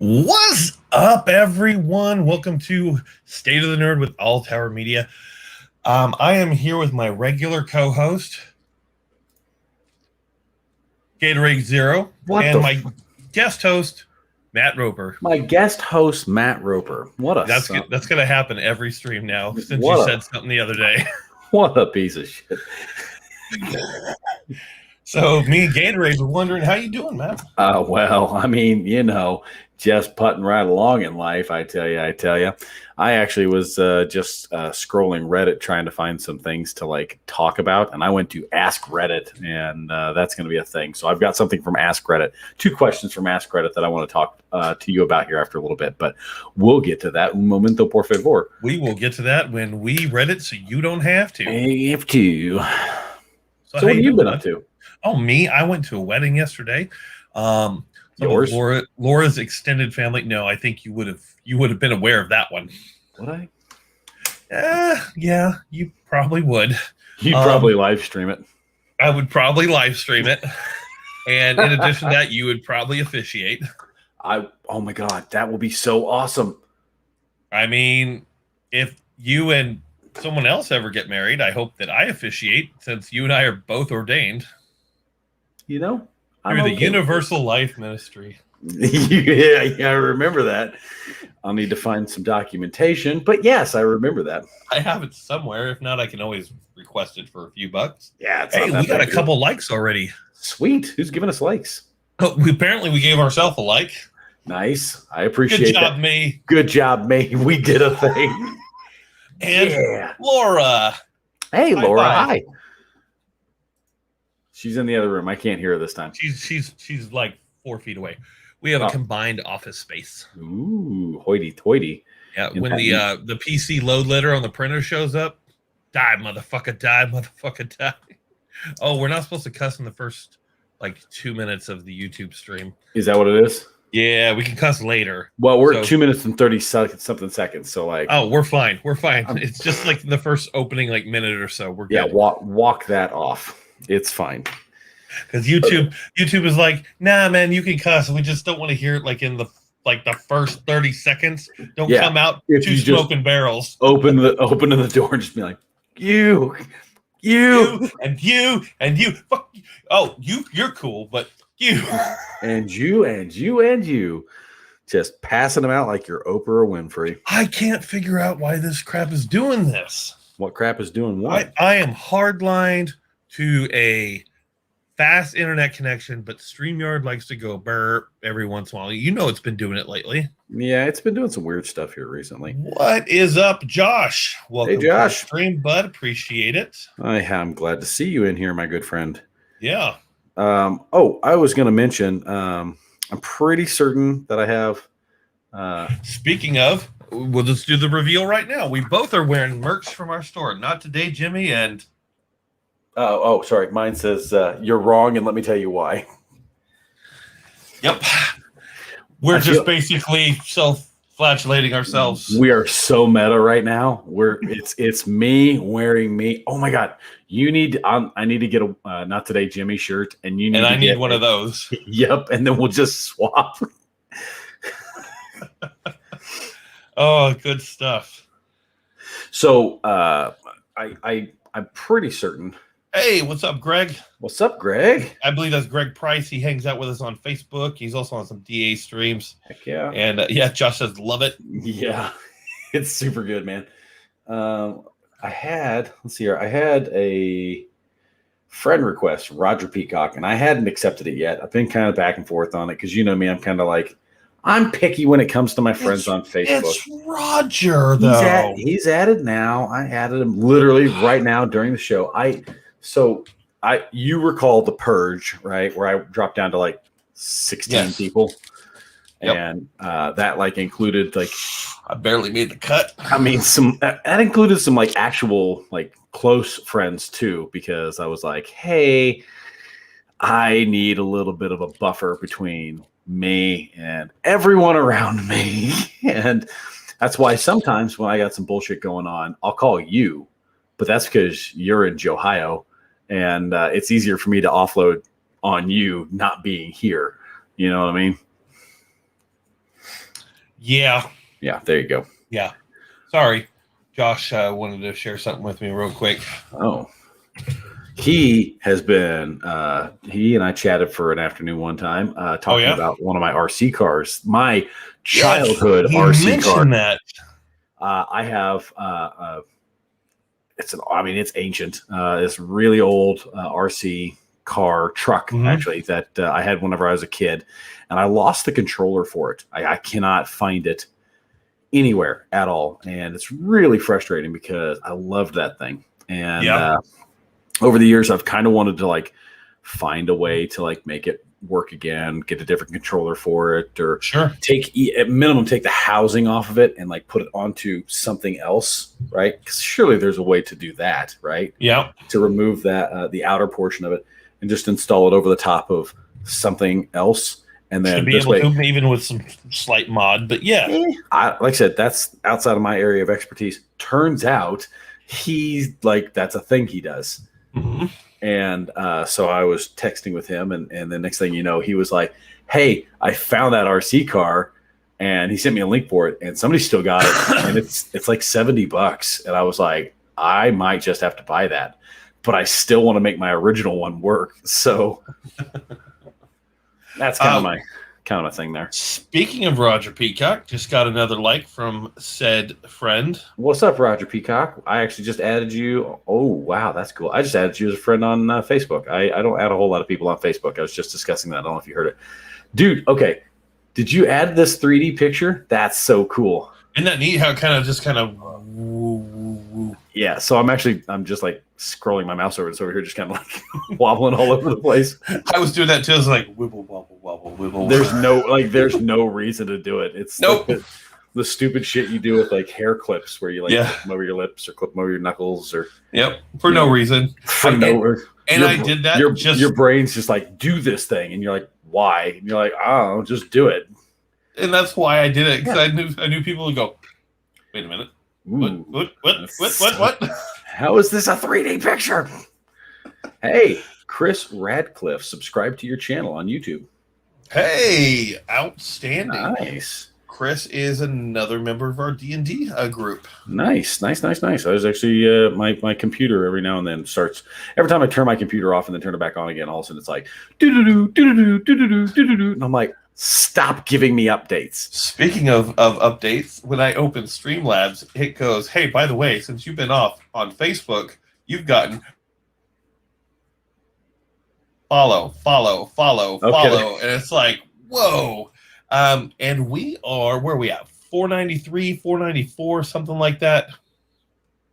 What's up, everyone? Welcome to State of the Nerd with All Tower Media. I am here with my regular co-host, Gatorade Zero, and my guest host, Matt Roper. My guest host, Matt Roper. That's going to happen every stream now since you said something the other day. What a piece of shit. So me and Gatorade were wondering, how you doing, Matt? Well, I mean, just putting right along in life, I tell you. I actually was just scrolling Reddit trying to find some things to talk about, and I went to Ask Reddit, and that's going to be a thing. So I've got something from Ask Reddit, 2 questions from Ask Reddit that I want to talk to you about here after a little bit, but we'll get to that un momento, por favor. We will get to that when we read it, so you don't have to. So what have you been up to? Oh, me? I went to a wedding yesterday. Yours? Laura's extended family. No, I think you would have been aware of that one. Would I? Yeah, you probably would. You'd probably live stream it. I would probably live stream it. And in addition to that, you would probably officiate. Oh my God, that will be so awesome. I mean, if you and someone else ever get married, I hope that I officiate, since you and I are both ordained. I'm through the Universal Life Ministry. Yeah, I remember that. I'll need to find some documentation, but yes, I remember that. I have it somewhere. If not, I can always request it for a few bucks. Yeah. Hey, we got a couple likes already. Sweet. Who's giving us likes? Oh, apparently we gave ourselves a like. Nice. I appreciate that. Good job, me. Good job, me. We did a thing. And Laura. Hey, Laura. Hi. She's in the other room. I can't hear her this time. She's like 4 feet away. We have a combined office space. Ooh, hoity-toity. Yeah, when the PC load letter on the printer shows up, die, motherfucker, die. Oh, we're not supposed to cuss in the first 2 minutes of the YouTube stream. Is that what it is? Yeah, we can cuss later. Well, we're at 2 minutes and 30 something seconds. So oh, we're fine. It's just the first opening minute or so. We're good. Yeah, walk that off. It's fine. Because YouTube is like, nah, man, you can cuss. We just don't want to hear it in the first 30 seconds. Don't come out two smoking barrels. Open the door and just be like, you and you. Fuck you. Oh, you're cool, but you and you. Just passing them out like you're Oprah Winfrey. I can't figure out why this crap is doing this. What crap is doing what? I am hardlined to a fast internet connection, but StreamYard likes to go burp every once in a while. It's been doing it lately. Yeah, it's been doing some weird stuff here recently. What is up, Josh? Welcome to the stream, bud. Appreciate it. I'm glad to see you in here, my good friend. Yeah. I was going to mention, I'm pretty certain that I have. Speaking of, we'll just do the reveal right now. We both are wearing merch from our store. Not today, Jimmy, and sorry. Mine says you're wrong, and let me tell you why. Yep. We're just basically self-flatulating ourselves. We are so meta right now. It's me wearing me. Oh my God. I need to get a not today Jimmy shirt, and I need one of those. Yep, and then we'll just swap. Oh, good stuff. So I'm pretty certain. Hey, what's up, Greg? What's up, Greg? I believe that's Greg Price. He hangs out with us on Facebook. He's also on some DA streams. Heck yeah. And Josh says, love it. Yeah, it's super good, man. I had a friend request from Roger Peacock, and I hadn't accepted it yet. I've been kind of back and forth on it because me, I'm kind of I'm picky when it comes to my friends on Facebook. It's Roger, though. He's added now. I added him literally right now during the show. You recall the purge, right? Where I dropped down to 16 people. Yep. And that included I barely made the cut. I mean, that included some actual close friends too, because I was like, hey, I need a little bit of a buffer between me and everyone around me. And that's why sometimes when I got some bullshit going on, I'll call you, but that's because you're in Ohio, and it's easier for me to offload on you not being here. You know what I mean? Yeah. Yeah, there you go. Yeah. Sorry. Josh wanted to share something with me real quick. Oh, he has been. He and I chatted for an afternoon one time, talking about one of my RC cars, my childhood RC car. That. I have. It's ancient. It's really old RC car truck actually that I had whenever I was a kid, and I lost the controller for it. I cannot find it anywhere at all, and it's really frustrating because I loved that thing. And over the years, I've kind of wanted to like find a way to like make it work again, get a different controller for it, or take at minimum take the housing off of it and like put it onto something else, right? Because surely there's a way to do that, right? Yeah, to remove that the outer portion of it and just install it over the top of something else, and then should be able to, even with some slight mod. But yeah, like I said, that's outside of my area of expertise. Turns out he's like that's a thing he does. Mm-hmm. And so I was texting with him, and the next thing you know, he was like, "Hey, I found that RC car," and he sent me a link for it, and somebody still got it, and it's like $70. And I was like, I might just have to buy that, but I still want to make my original one work. So that's kind of my thing there. Speaking of Roger Peacock, just got another like from said friend. What's up, Roger Peacock? I actually just added you. Oh, wow, that's cool. I just added you as a friend on Facebook. I don't add a whole lot of people on Facebook. I was just discussing that. I don't know if you heard it. Dude, okay. Did you add this 3D picture? That's so cool. Isn't that neat how it kind of Yeah, so I'm just like scrolling my mouse over. It's over here just kind of like wobbling all over the place. I was doing that too. I was like wibble, wobble, wobble, wibble. There's no reason to do it. It's nope. Like the stupid shit you do with like hair clips where you like clip them over your lips or clip them over your knuckles or for no reason. And I did that. Your brain's just like, do this thing, and you're like, why? And you're like, oh, just do it. And that's why I did it, because I knew people would go, wait a minute. What? How is this a 3D picture? Hey, Chris Radcliffe, subscribe to your channel on YouTube. Hey, outstanding. Nice. Chris is another member of our D&D group. Nice. I was actually, my computer every now and then starts, every time I turn my computer off and then turn it back on again, all of a sudden it's like, do-do-do, and I'm like, stop giving me updates. Speaking of updates, when I open Streamlabs, it goes, hey, by the way, since you've been off on Facebook, you've gotten follow. And it's like, whoa. And we are, where are we at? 493, 494, something like that.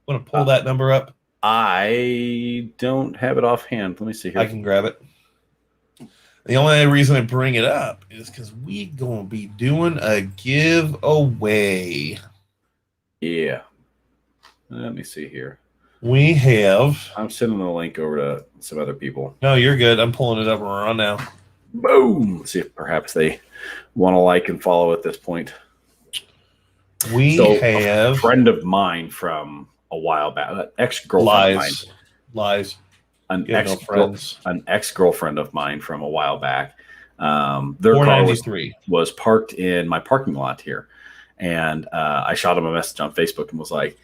Want to pull that number up? I don't have it offhand. Let me see here. I can grab it. The only reason I bring it up is because we going to be doing a giveaway. Yeah. Let me see here. We have... I'm sending the link over to some other people. No, you're good. I'm pulling it up around now. Boom. Let's see if perhaps they want to like and follow at this point. We have... a friend of mine from a while back, an ex-girlfriend of mine. Lies. An ex-girlfriend of mine from a while back. Their car was parked in my parking lot here. And I shot him a message on Facebook and was like,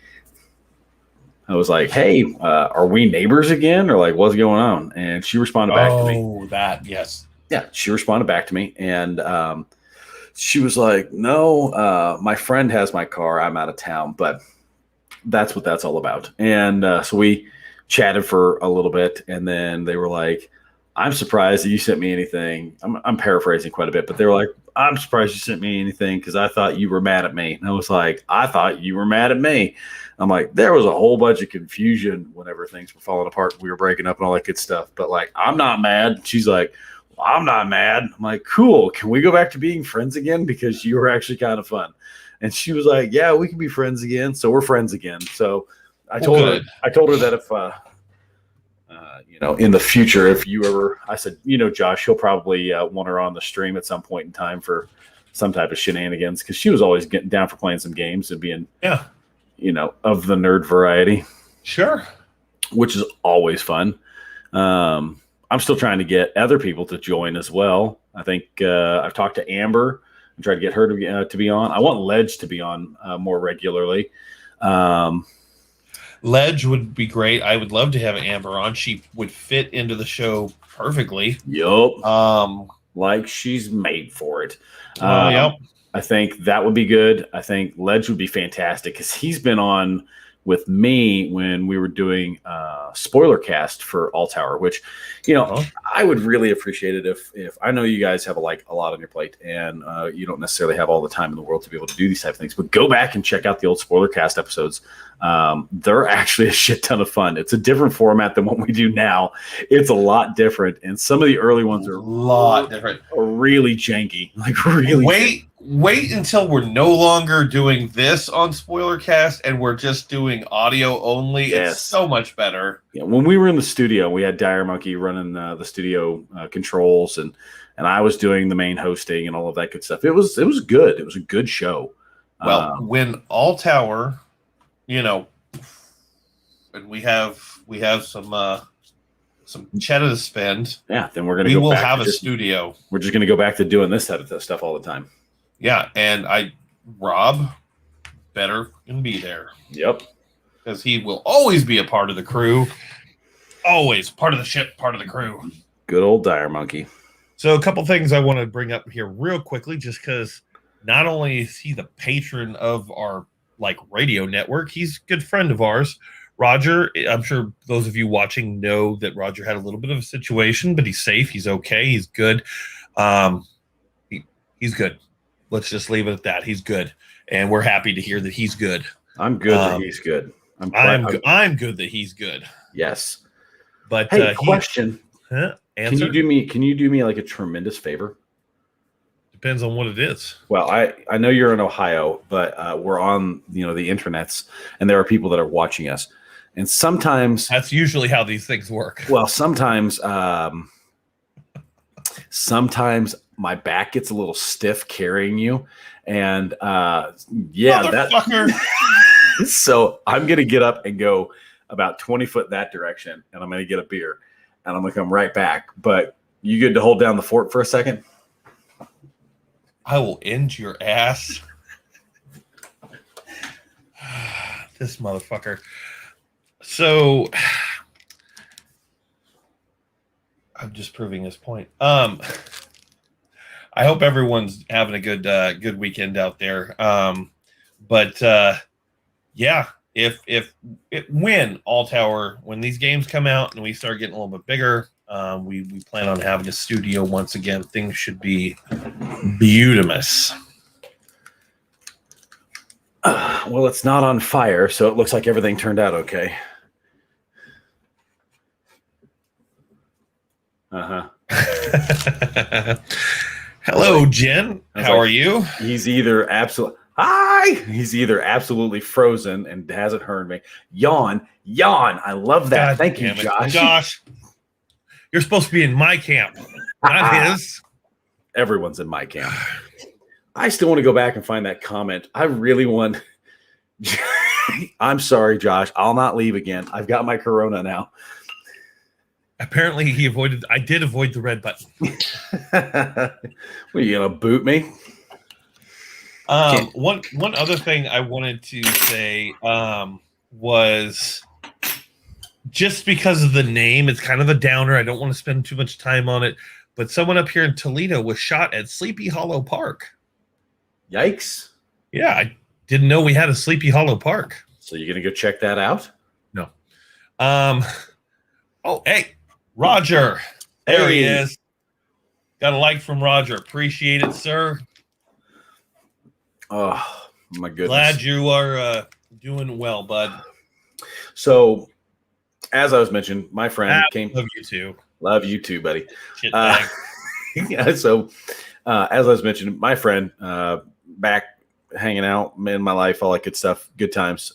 hey, are we neighbors again? Or like, what's going on? And she responded back to me. Oh, that, yes. Yeah, she responded back to me. And she was like, no, my friend has my car. I'm out of town. But that's what that's all about. And so we chatted for a little bit, and then they were like, I'm surprised that you sent me anything. I'm paraphrasing quite a bit, but they were like, I'm surprised you sent me anything because I thought you were mad at me. And I was like, I thought you were mad at me. I'm like, there was a whole bunch of confusion whenever things were falling apart. We were breaking up and all that good stuff. But like, I'm not mad. She's like, well, I'm not mad. I'm like, cool. Can we go back to being friends again? Because you were actually kind of fun. And she was like, yeah, we can be friends again. So we're friends again. So I told her that if, in the future, if you ever, I said, Josh, he'll probably want her on the stream at some point in time for some type of shenanigans. Cause she was always getting down for playing some games and being, of the nerd variety. Sure. Which is always fun. I'm still trying to get other people to join as well. I think I've talked to Amber. and try to get her to be on. I want Ledge to be on more regularly. Ledge would be great. I would love to have Amber on. She would fit into the show perfectly. Yup. Um, Like she's made for it. Yep. I think that would be good. I think Ledge would be fantastic because he's been on with me when we were doing spoiler cast for All Tower, which, I would really appreciate it if I know you guys have a lot on your plate and you don't necessarily have all the time in the world to be able to do these type of things, but go back and check out the old spoiler cast episodes. They're actually a shit ton of fun. It's a different format than what we do now. It's a lot different, and some of the early ones are a lot different. Are really janky, like really. Wait until we're no longer doing this on Spoilercast and we're just doing audio only. Yes. It's so much better. Yeah, when we were in the studio, we had Dire Monkey running the studio controls, and I was doing the main hosting and all of that good stuff. It was good. It was a good show. Well, when All Tower, and we have some cheddar to spend. Yeah, then we're gonna. We will have a studio. We're just gonna go back to doing this type of stuff all the time. Yeah, and Rob better can be there. Yep. Because he will always be a part of the crew. Always part of the ship, part of the crew. Good old Dire Monkey. So a couple things I want to bring up here real quickly, just because not only is he the patron of our radio network, he's a good friend of ours. Roger, I'm sure those of you watching know that Roger had a little bit of a situation, but he's safe. He's okay. He's good. He's good. Let's just leave it at that. He's good, and we're happy to hear that he's good. I'm good that he's good. I'm good that he's good. Yes. But hey, question. Answer? Can you do me like a tremendous favor? Depends on what it is. Well, I know you're in Ohio, but we're on the internets, and there are people that are watching us, and sometimes that's usually how these things work. Well, sometimes my back gets a little stiff carrying you, and so I'm gonna get up and go about 20 foot that direction, and I'm gonna get a beer, and I'm gonna come right back. But you good to hold down the fort for a second? I will end your ass. This motherfucker. So I'm just proving this point. I hope everyone's having a good weekend out there. When All Tower, when these games come out and we start getting a little bit bigger, we plan on having a studio once again. Things should be beautimous. Well, it's not on fire, so it looks like everything turned out okay. Hello, Jen. How are you? He's either absolutely frozen and hasn't heard me. Yawn. I love that. God, thank you, Josh. Josh, you're supposed to be in my camp, not his. Everyone's in my camp. I still want to go back and find that comment. I really want. I'm sorry, Josh. I'll not leave again. I've got my Corona now. Apparently, I did avoid the red button. What, you gonna boot me? One other thing I wanted to say was just because of the name, it's kind of a downer. I don't want to spend too much time on it, but someone up here in Toledo was shot at Sleepy Hollow Park. Yikes! Yeah, I didn't know we had a Sleepy Hollow Park. So you're gonna go check that out? No. Oh, hey, Roger. There he is. Got a like from Roger. Appreciate it, sir. Oh, my goodness. Glad you are doing well, bud. So, as I was mentioning, my friend came. Love you too. Love you too, buddy. Shit bag. Yeah, so, as I was mentioning, my friend back hanging out in my life, all that good stuff, good times.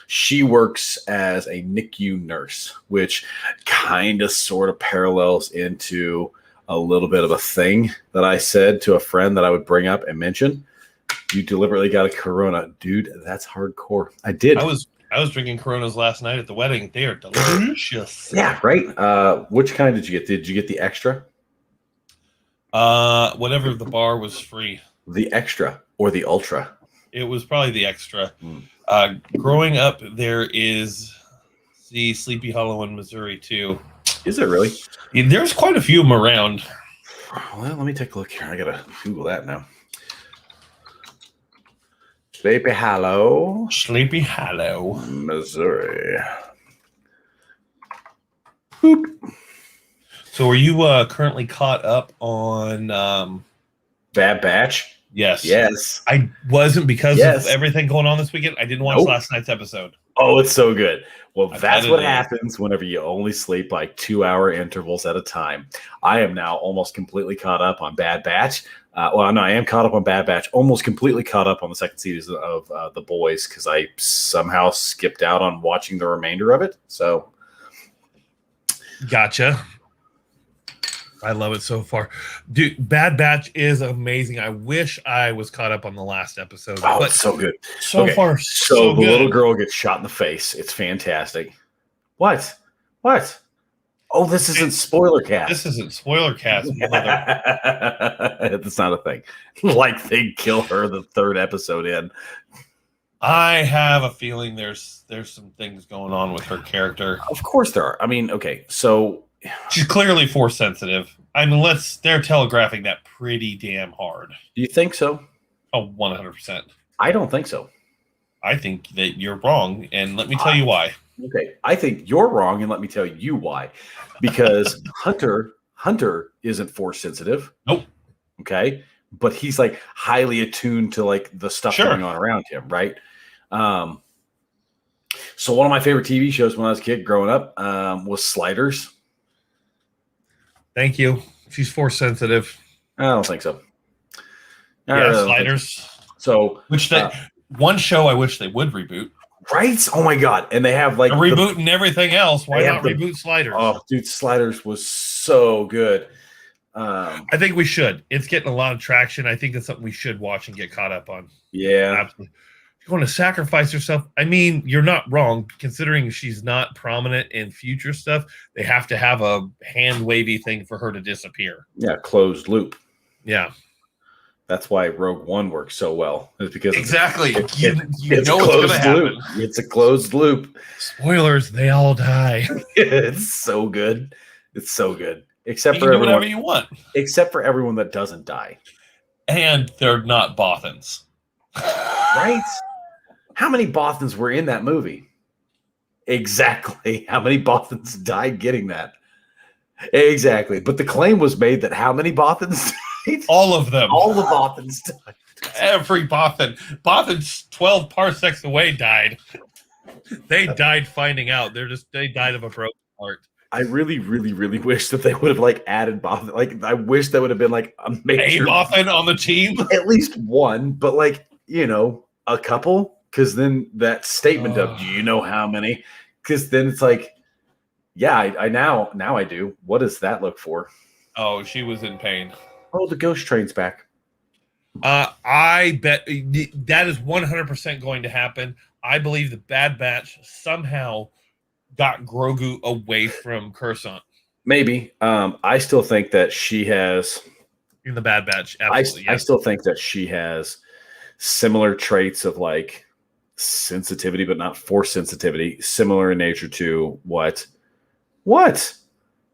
She works as a NICU nurse, which kind of sort of parallels into a little bit of a thing that I said to a friend that I would bring up and mention. You deliberately got a Corona. Dude, that's hardcore. I did. I was drinking Coronas last night at the wedding. They are delicious. Yeah, right. Which kind did you get? Did you get the extra? Whatever the bar was free. The extra or the ultra? It was probably the extra. Mm. Growing up, there is the Sleepy Hollow in Missouri too. Is it really? There's quite a few of them around. Well, let me take a look here. I gotta Google that now. Sleepy Hollow, Missouri. Boop. So, are you currently caught up on? Bad Batch? Yes. Yes. I wasn't because of everything going on this weekend. I didn't watch last night's episode. Oh, it's so good. Well, I've that's had what it. happens whenever you only sleep like 2-hour intervals at a time. I am now almost completely caught up on Bad Batch. Well, no, I am caught up on Bad Batch. Almost completely caught up on the second season of The Boys because I somehow skipped out on watching the remainder of it. So, Gotcha. I love it so far. Dude, Bad Batch is amazing. I wish I was caught up on the last episode. oh, but it's so good. so far, So the good. little girl gets shot in the face. It's fantastic. What? What? Oh, this isn't spoiler cast. This isn't spoiler cast. That's not a thing. Like they kill her the third episode in. I have a feeling there's some things going on with her character. Of course there are. I mean, okay, so She's clearly force sensitive. I mean, they're telegraphing that pretty damn hard. do you think so? Oh, 100%. I don't think so. I think that you're wrong, and let me tell you why. Okay, I think you're wrong, and let me tell you why. Because Hunter isn't force sensitive. Nope. Okay, but he's like highly attuned to like the stuff Sure. going on around him, right? So one of my favorite TV shows when I was a kid growing up was Sliders. Thank you. She's force sensitive. I don't think so. I Yeah, really don't think Sliders. so. Which one show I wish they would reboot. Right? Oh my god! And they have like They're rebooting everything else. Why they not have the- reboot Sliders? Oh, dude, Sliders was so good. I think we should. It's getting a lot of traction. I think that's something we should watch and get caught up on. Yeah, Absolutely. You're going to sacrifice yourself. I mean, you're not wrong. Considering she's not prominent in future stuff, they have to have a hand wavy thing for her to disappear. yeah, closed loop. Yeah, That's why Rogue One works so well. Is because exactly. You it's know what's going to happen. loop. It's a closed loop. Spoilers: they all die. It's so good. It's so good. Except You for can do whatever everyone. you want, Except for everyone that doesn't die. and they're not Bothans. Right? How many Bothans were in that movie? Exactly. How many Bothans died getting that? Exactly. But the claim was made that how many Bothans died? All of them. All the Bothans died. Every Bothan. Bothan's 12 parsecs away died. They died finding out. They died of a broken heart. I really, really, really wish that they would have like added Bothan. Like, I wish that would have been like a A major, Bothan on the team. at least one, but like, you know, a couple. Because then that statement of, do you know how many? Because then it's like, yeah, I now I do. What does that look for? Oh, she was in pain. Oh, the ghost train's back. I bet that is 100% going to happen. I believe the Bad Batch somehow got Grogu away from Coruscant Maybe. I still think that she has. in the Bad Batch. I Absolutely, still think that she has similar traits of like sensitivity, but not force sensitivity, similar in nature to what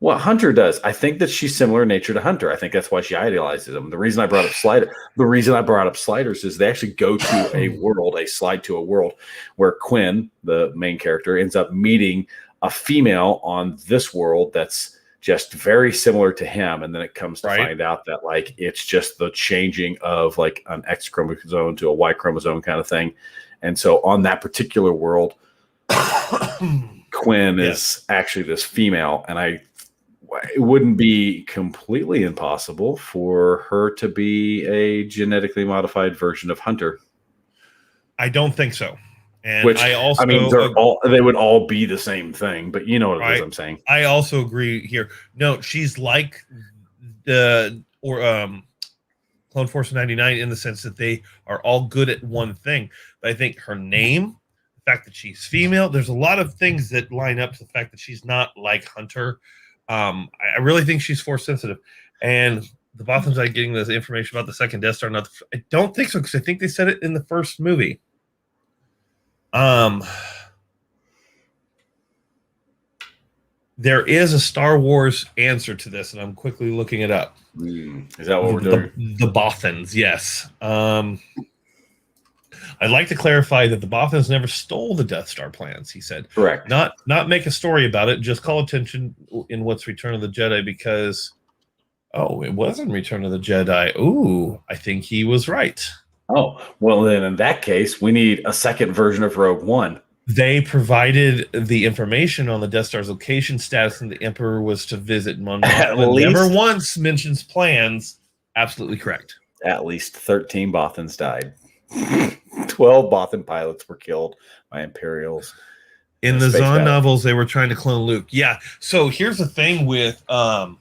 Hunter does. I think that she's similar in nature to Hunter. I think that's why she idealizes him. The reason I brought up Sliders is they actually go to a slide to a world where Quinn, the main character, ends up meeting a female on this world that's just very similar to him, and then it comes to find out that like it's just the changing of like an X chromosome to a Y chromosome kind of thing. And so on that particular world, Quinn is actually this female, and it wouldn't be completely impossible for her to be a genetically modified version of Hunter. I don't think so. And Which, I mean, they would all be the same thing, but you know what it is I'm saying. I also agree here. No, she's like Clone Force 99 in the sense that they are all good at one thing. But I think her name, the fact that she's female, there's a lot of things that line up to the fact that she's not like Hunter. I really think she's force sensitive. And the Bothans are getting this information about the second Death Star. I don't think so, because I think they said it in the first movie. There is a Star Wars answer to this, and I'm quickly looking it up. Is that what we're doing? The Bothans, yes. I'd like to clarify that the Bothans never stole the Death Star plans, he said. Correct. Not make a story about it, just call attention in what's Return of the Jedi, because, it wasn't Return of the Jedi. Ooh, I think he was right. Oh, well, then in that case, we need a second version of Rogue One. They provided the information on the Death Star's location, status, and the Emperor was to visit Mon Mothma. Never once mentions plans. Absolutely correct. At least 13 Bothans died. 12 Bothan pilots were killed by Imperials. In the Zahn novels, they were trying to clone Luke. Yeah. So here's the thing with not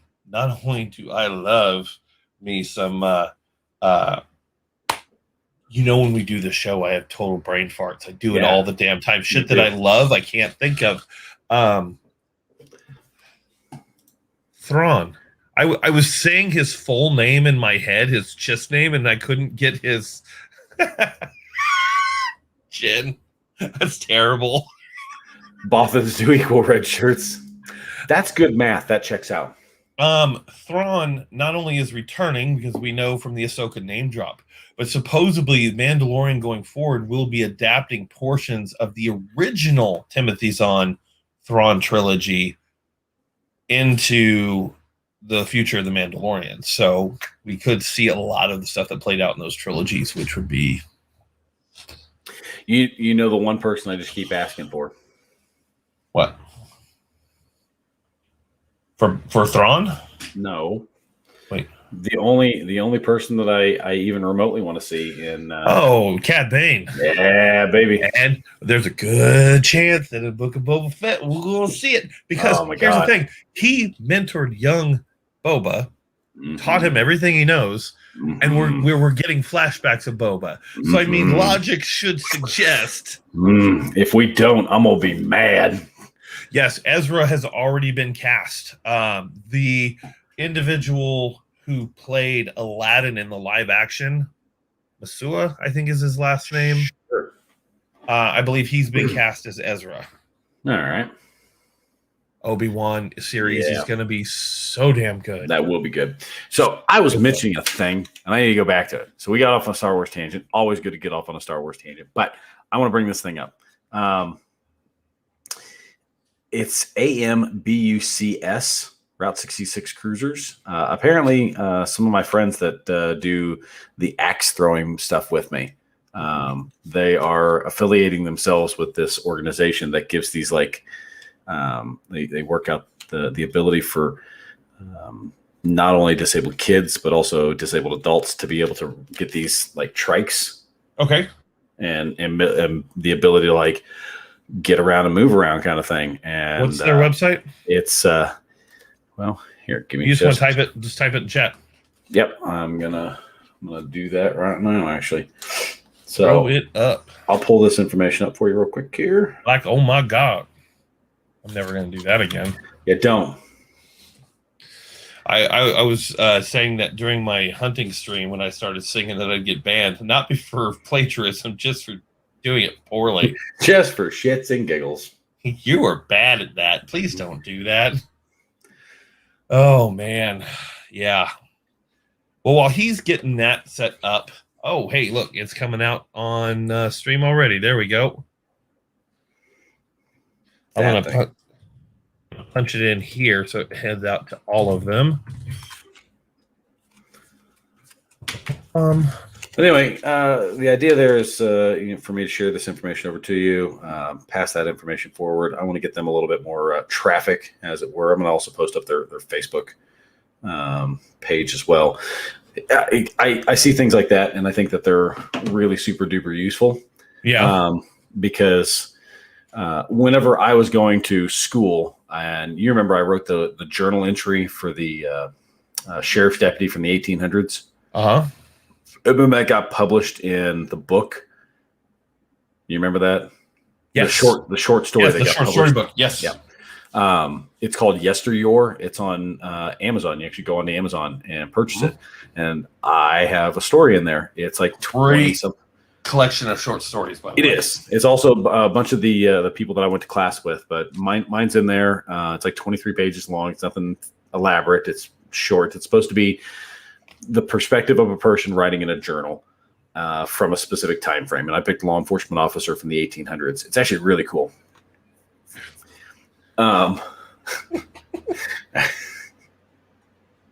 only do I love me some when we do the show, I have total brain farts. I do it all the damn time. Shit that I love, I can't think of. Thrawn. I was saying his full name in my head, his chist name, and I couldn't get his Jin. That's terrible. Bothans do equal red shirts. That's good math. That checks out. Thrawn not only is returning, because we know from the Ahsoka name drop, but supposedly Mandalorian going forward will be adapting portions of the original Timothy Zahn Thrawn trilogy into the future of the Mandalorian. So we could see a lot of the stuff that played out in those trilogies, which would be... You know the one person I just keep asking for. What? For Thrawn? No. Wait. The only person that I even remotely want to see in Cad Bane. Yeah, baby. And there's a good chance that in the Book of Boba Fett we'll see it, because here's the thing: he mentored young Boba, taught him everything he knows, and we're getting flashbacks of Boba. So I mean, logic should suggest if we don't, I'm gonna be mad. Yes, Ezra has already been cast. The individual who played Aladdin in the live action, Masua, I think is his last name. Sure. I believe he's been cast as Ezra. All right. Obi-Wan series is going to be so damn good. That will be good. So I was mentioning a thing, and I need to go back to it. So we got off on a Star Wars tangent. Always good to get off on a Star Wars tangent. But I want to bring this thing up. It's AMBUCS, Route 66 Cruisers. Apparently, some of my friends that do the axe throwing stuff with me, they are affiliating themselves with this organization that gives these they work out the ability for not only disabled kids but also disabled adults to be able to get these trikes. Okay. And the ability to get around and move around kind of thing. And what's their website? It's here, give me you just want to type it, just type it in chat. Yep, I'm gonna do that right now, actually. So throw it up. I'll pull this information up for you real quick here. Oh my god, I'm never gonna do that again. Yeah, don't. I was saying that during my hunting stream when I started singing that I'd get banned, not for plagiarism, just for doing it poorly. Just for shits and giggles. You are bad at that. Please don't do that. Oh, man. Yeah. Well, while he's getting that set up, oh, hey, look, it's coming out on stream already. There we go. I'm going to punch it in here so it heads out to all of them. Anyway, the idea there is for me to share this information over to you, pass that information forward. I want to get them a little bit more traffic, as it were. I'm going to also post up their Facebook page as well. I see things like that, and I think that they're really super duper useful. Yeah. Because whenever I was going to school, and you remember I wrote the journal entry for the sheriff's deputy from the 1800s. Uh-huh. When that got published in the book, you remember that? Yes. The short story. Yes, that the got short published. story book. Yes. Yeah. It's called Yesteryear. It's on Amazon. You actually go onto Amazon and purchase it. And I have a story in there. It's like 20 something. Collection of short stories, by the It way. is. It's also a bunch of the people that I went to class with, but mine's in there. It's like 23 pages long. It's nothing elaborate. It's short. It's supposed to be the perspective of a person writing in a journal from a specific time frame. And I picked a law enforcement officer from the 1800s. It's actually really cool. God,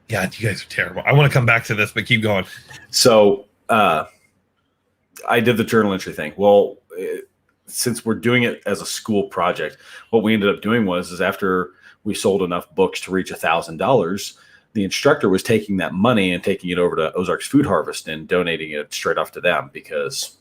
you guys are terrible. I want to come back to this, but keep going. So I did the journal entry thing. Well, since we're doing it as a school project, what we ended up doing is after we sold enough books to reach $1,000, the instructor was taking that money and taking it over to Ozarks Food Harvest and donating it straight off to them because,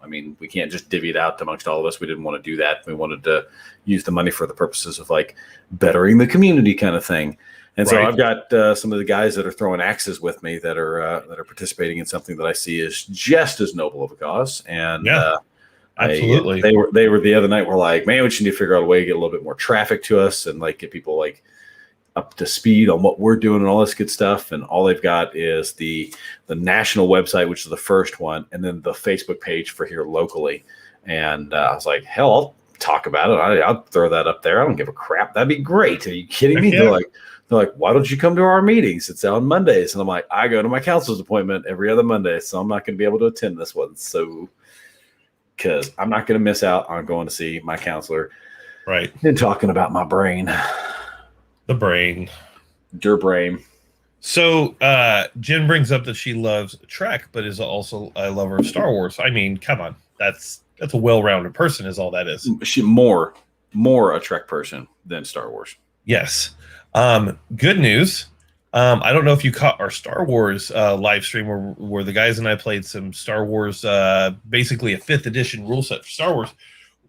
I mean, we can't just divvy it out amongst all of us. We didn't want to do that. We wanted to use the money for the purposes of like bettering the community kind of thing. And so I've got some of the guys that are throwing axes with me that are participating in something that I see as just as noble of a cause. And absolutely, they were the other night. We're like, man, we should need to figure out a way to get a little bit more traffic to us and like get people like up to speed on what we're doing and all this good stuff. And all they've got is the national website, which is the first one, and then the Facebook page for here locally. And I was like, hell, I'll talk about it. I'll throw that up there. I don't give a crap. That'd be great. Are you kidding me? Yeah. They're like, why don't you come to our meetings? It's on Mondays. And I'm like, I go to my counselor's appointment every other Monday, so I'm not going to be able to attend this one. So, because I'm not going to miss out on going to see my counselor. Right. And talking about my brain. The brain. Der brain. So, Jen brings up that she loves Trek, but is also a lover of Star Wars. I mean, come on. That's a well-rounded person is all that is. She more a Trek person than Star Wars. Yes. Good news. I don't know if you caught our Star Wars live stream where the guys and I played some Star Wars, basically a 5th edition rule set for Star Wars.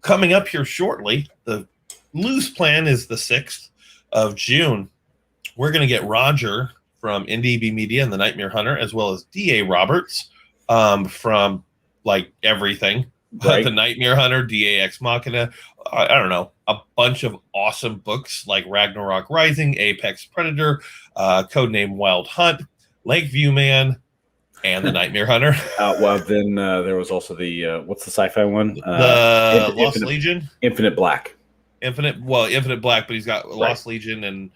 Coming up here shortly, the loose plan is the 6th of June. We're going to get Roger from NDB Media and the Nightmare Hunter, as well as D.A. Roberts from like everything. Right. The Nightmare Hunter, D.A. Ex Machina, I don't know, a bunch of awesome books like Ragnarok Rising, Apex Predator, Codename Wild Hunt, Lakeview Man, and the Nightmare Hunter. Well, then there was also the what's the sci-fi one? The Lost Legion, Infinite Black. Infinite Black, but he's got Lost Legion, and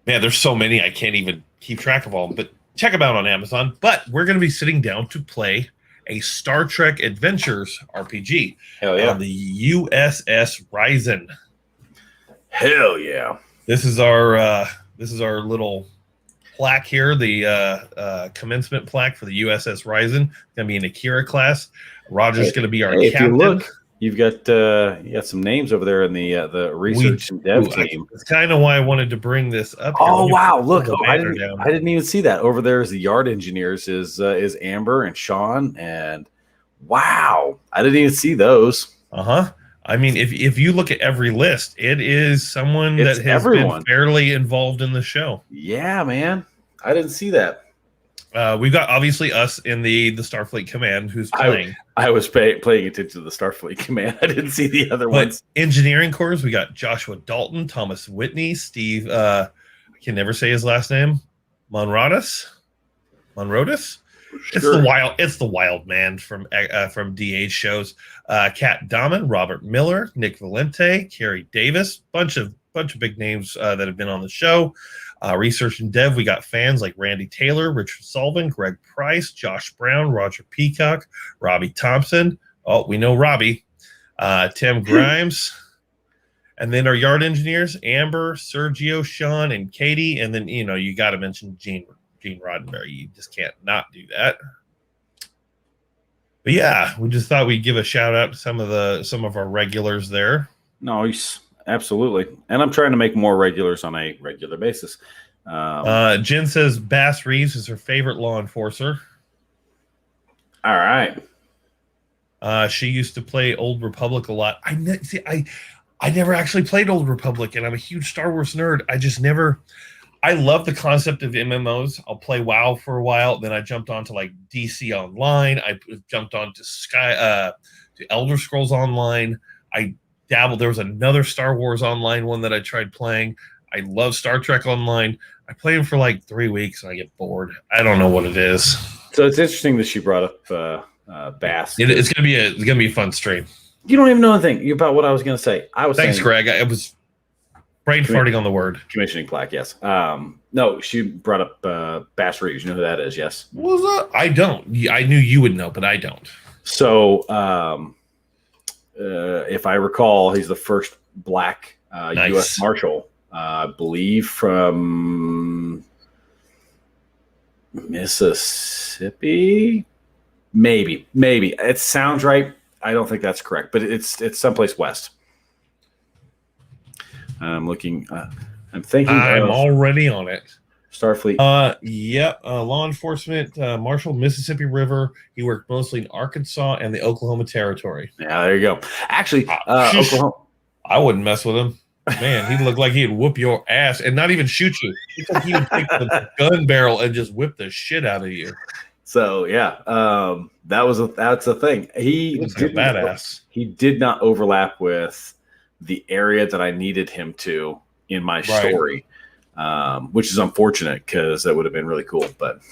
man, there's so many I can't even keep track of all. But check them out on Amazon. But we're going to be sitting down to play a Star Trek Adventures RPG. Hell yeah. On the USS Ryzen. Hell yeah. This is our little plaque here, the commencement plaque for the USS Ryzen. Going to be an Akira class. Roger's going to be our captain. If you look, you've got some names over there in the research and dev team. That's kind of why I wanted to bring this up. Oh wow! Look, I didn't even see that. Over there is the yard engineers is Amber and Sean, and wow, I didn't even see those. I mean, if you look at every list, it is someone that has been fairly involved in the show. Yeah, man, I didn't see that. We've got obviously us in the Starfleet Command who's playing. I was paying attention to the Starfleet Command. I didn't see the other ones. Engineering corps, we got Joshua Dalton, Thomas Whitney, Steve. I can never say his last name. Monrodis. Sure. It's the wild man from DH shows. Kat Dahmen, Robert Miller, Nick Valente, Carrie Davis, bunch of big names that have been on the show. Research and dev, we got fans like Randy Taylor, Richard Sullivan, Greg Price, Josh Brown, Roger Peacock, Robbie Thompson. Oh, we know Robbie. Tim Grimes. And then our yard engineers, Amber, Sergio, Sean, and Katie. And then, you got to mention Gene Roddenberry. You just can't not do that. But yeah, we just thought we'd give a shout out to some of our regulars there. Nice. Absolutely. And I'm trying to make more regulars on a regular basis. Jen says Bass Reeves is her favorite law enforcer. All right. She used to play Old Republic a lot. I never actually played Old Republic, and I'm a huge Star Wars nerd. I love the concept of MMOs. I'll play WoW for a while. Then I jumped on to like DC Online. I jumped on to to Elder Scrolls Online. dabbled. There was another Star Wars Online one that I tried playing. I love Star Trek Online. I play them for like 3 weeks and I get bored. I don't know what it is. So it's interesting that she brought up Bass. It's gonna be a fun stream. You don't even know anything about what I was going to say. Thanks, Greg. I was brain farting on the word. Commissioning plaque, yes. No, she brought up Bass Reeves. You know who that is, yes? What was that? I don't. I knew you would know, but I don't. So, if I recall, he's the first black Nice. U.S. Marshal, I believe, from Mississippi. Maybe. It sounds right. I don't think that's correct, but it's someplace west. I'm looking. I'm thinking. I'm already on it. Starfleet. Law enforcement, Marshal, Mississippi River. He worked mostly in Arkansas and the Oklahoma Territory. Yeah, there you go. Actually, Oklahoma. I wouldn't mess with him. Man, he looked like he'd whoop your ass and not even shoot you. He looked like he would take the gun barrel and just whip the shit out of you. So yeah, that's a thing. He was a badass. He did not overlap with the area that I needed him to in my story, which is unfortunate because that would have been really cool. But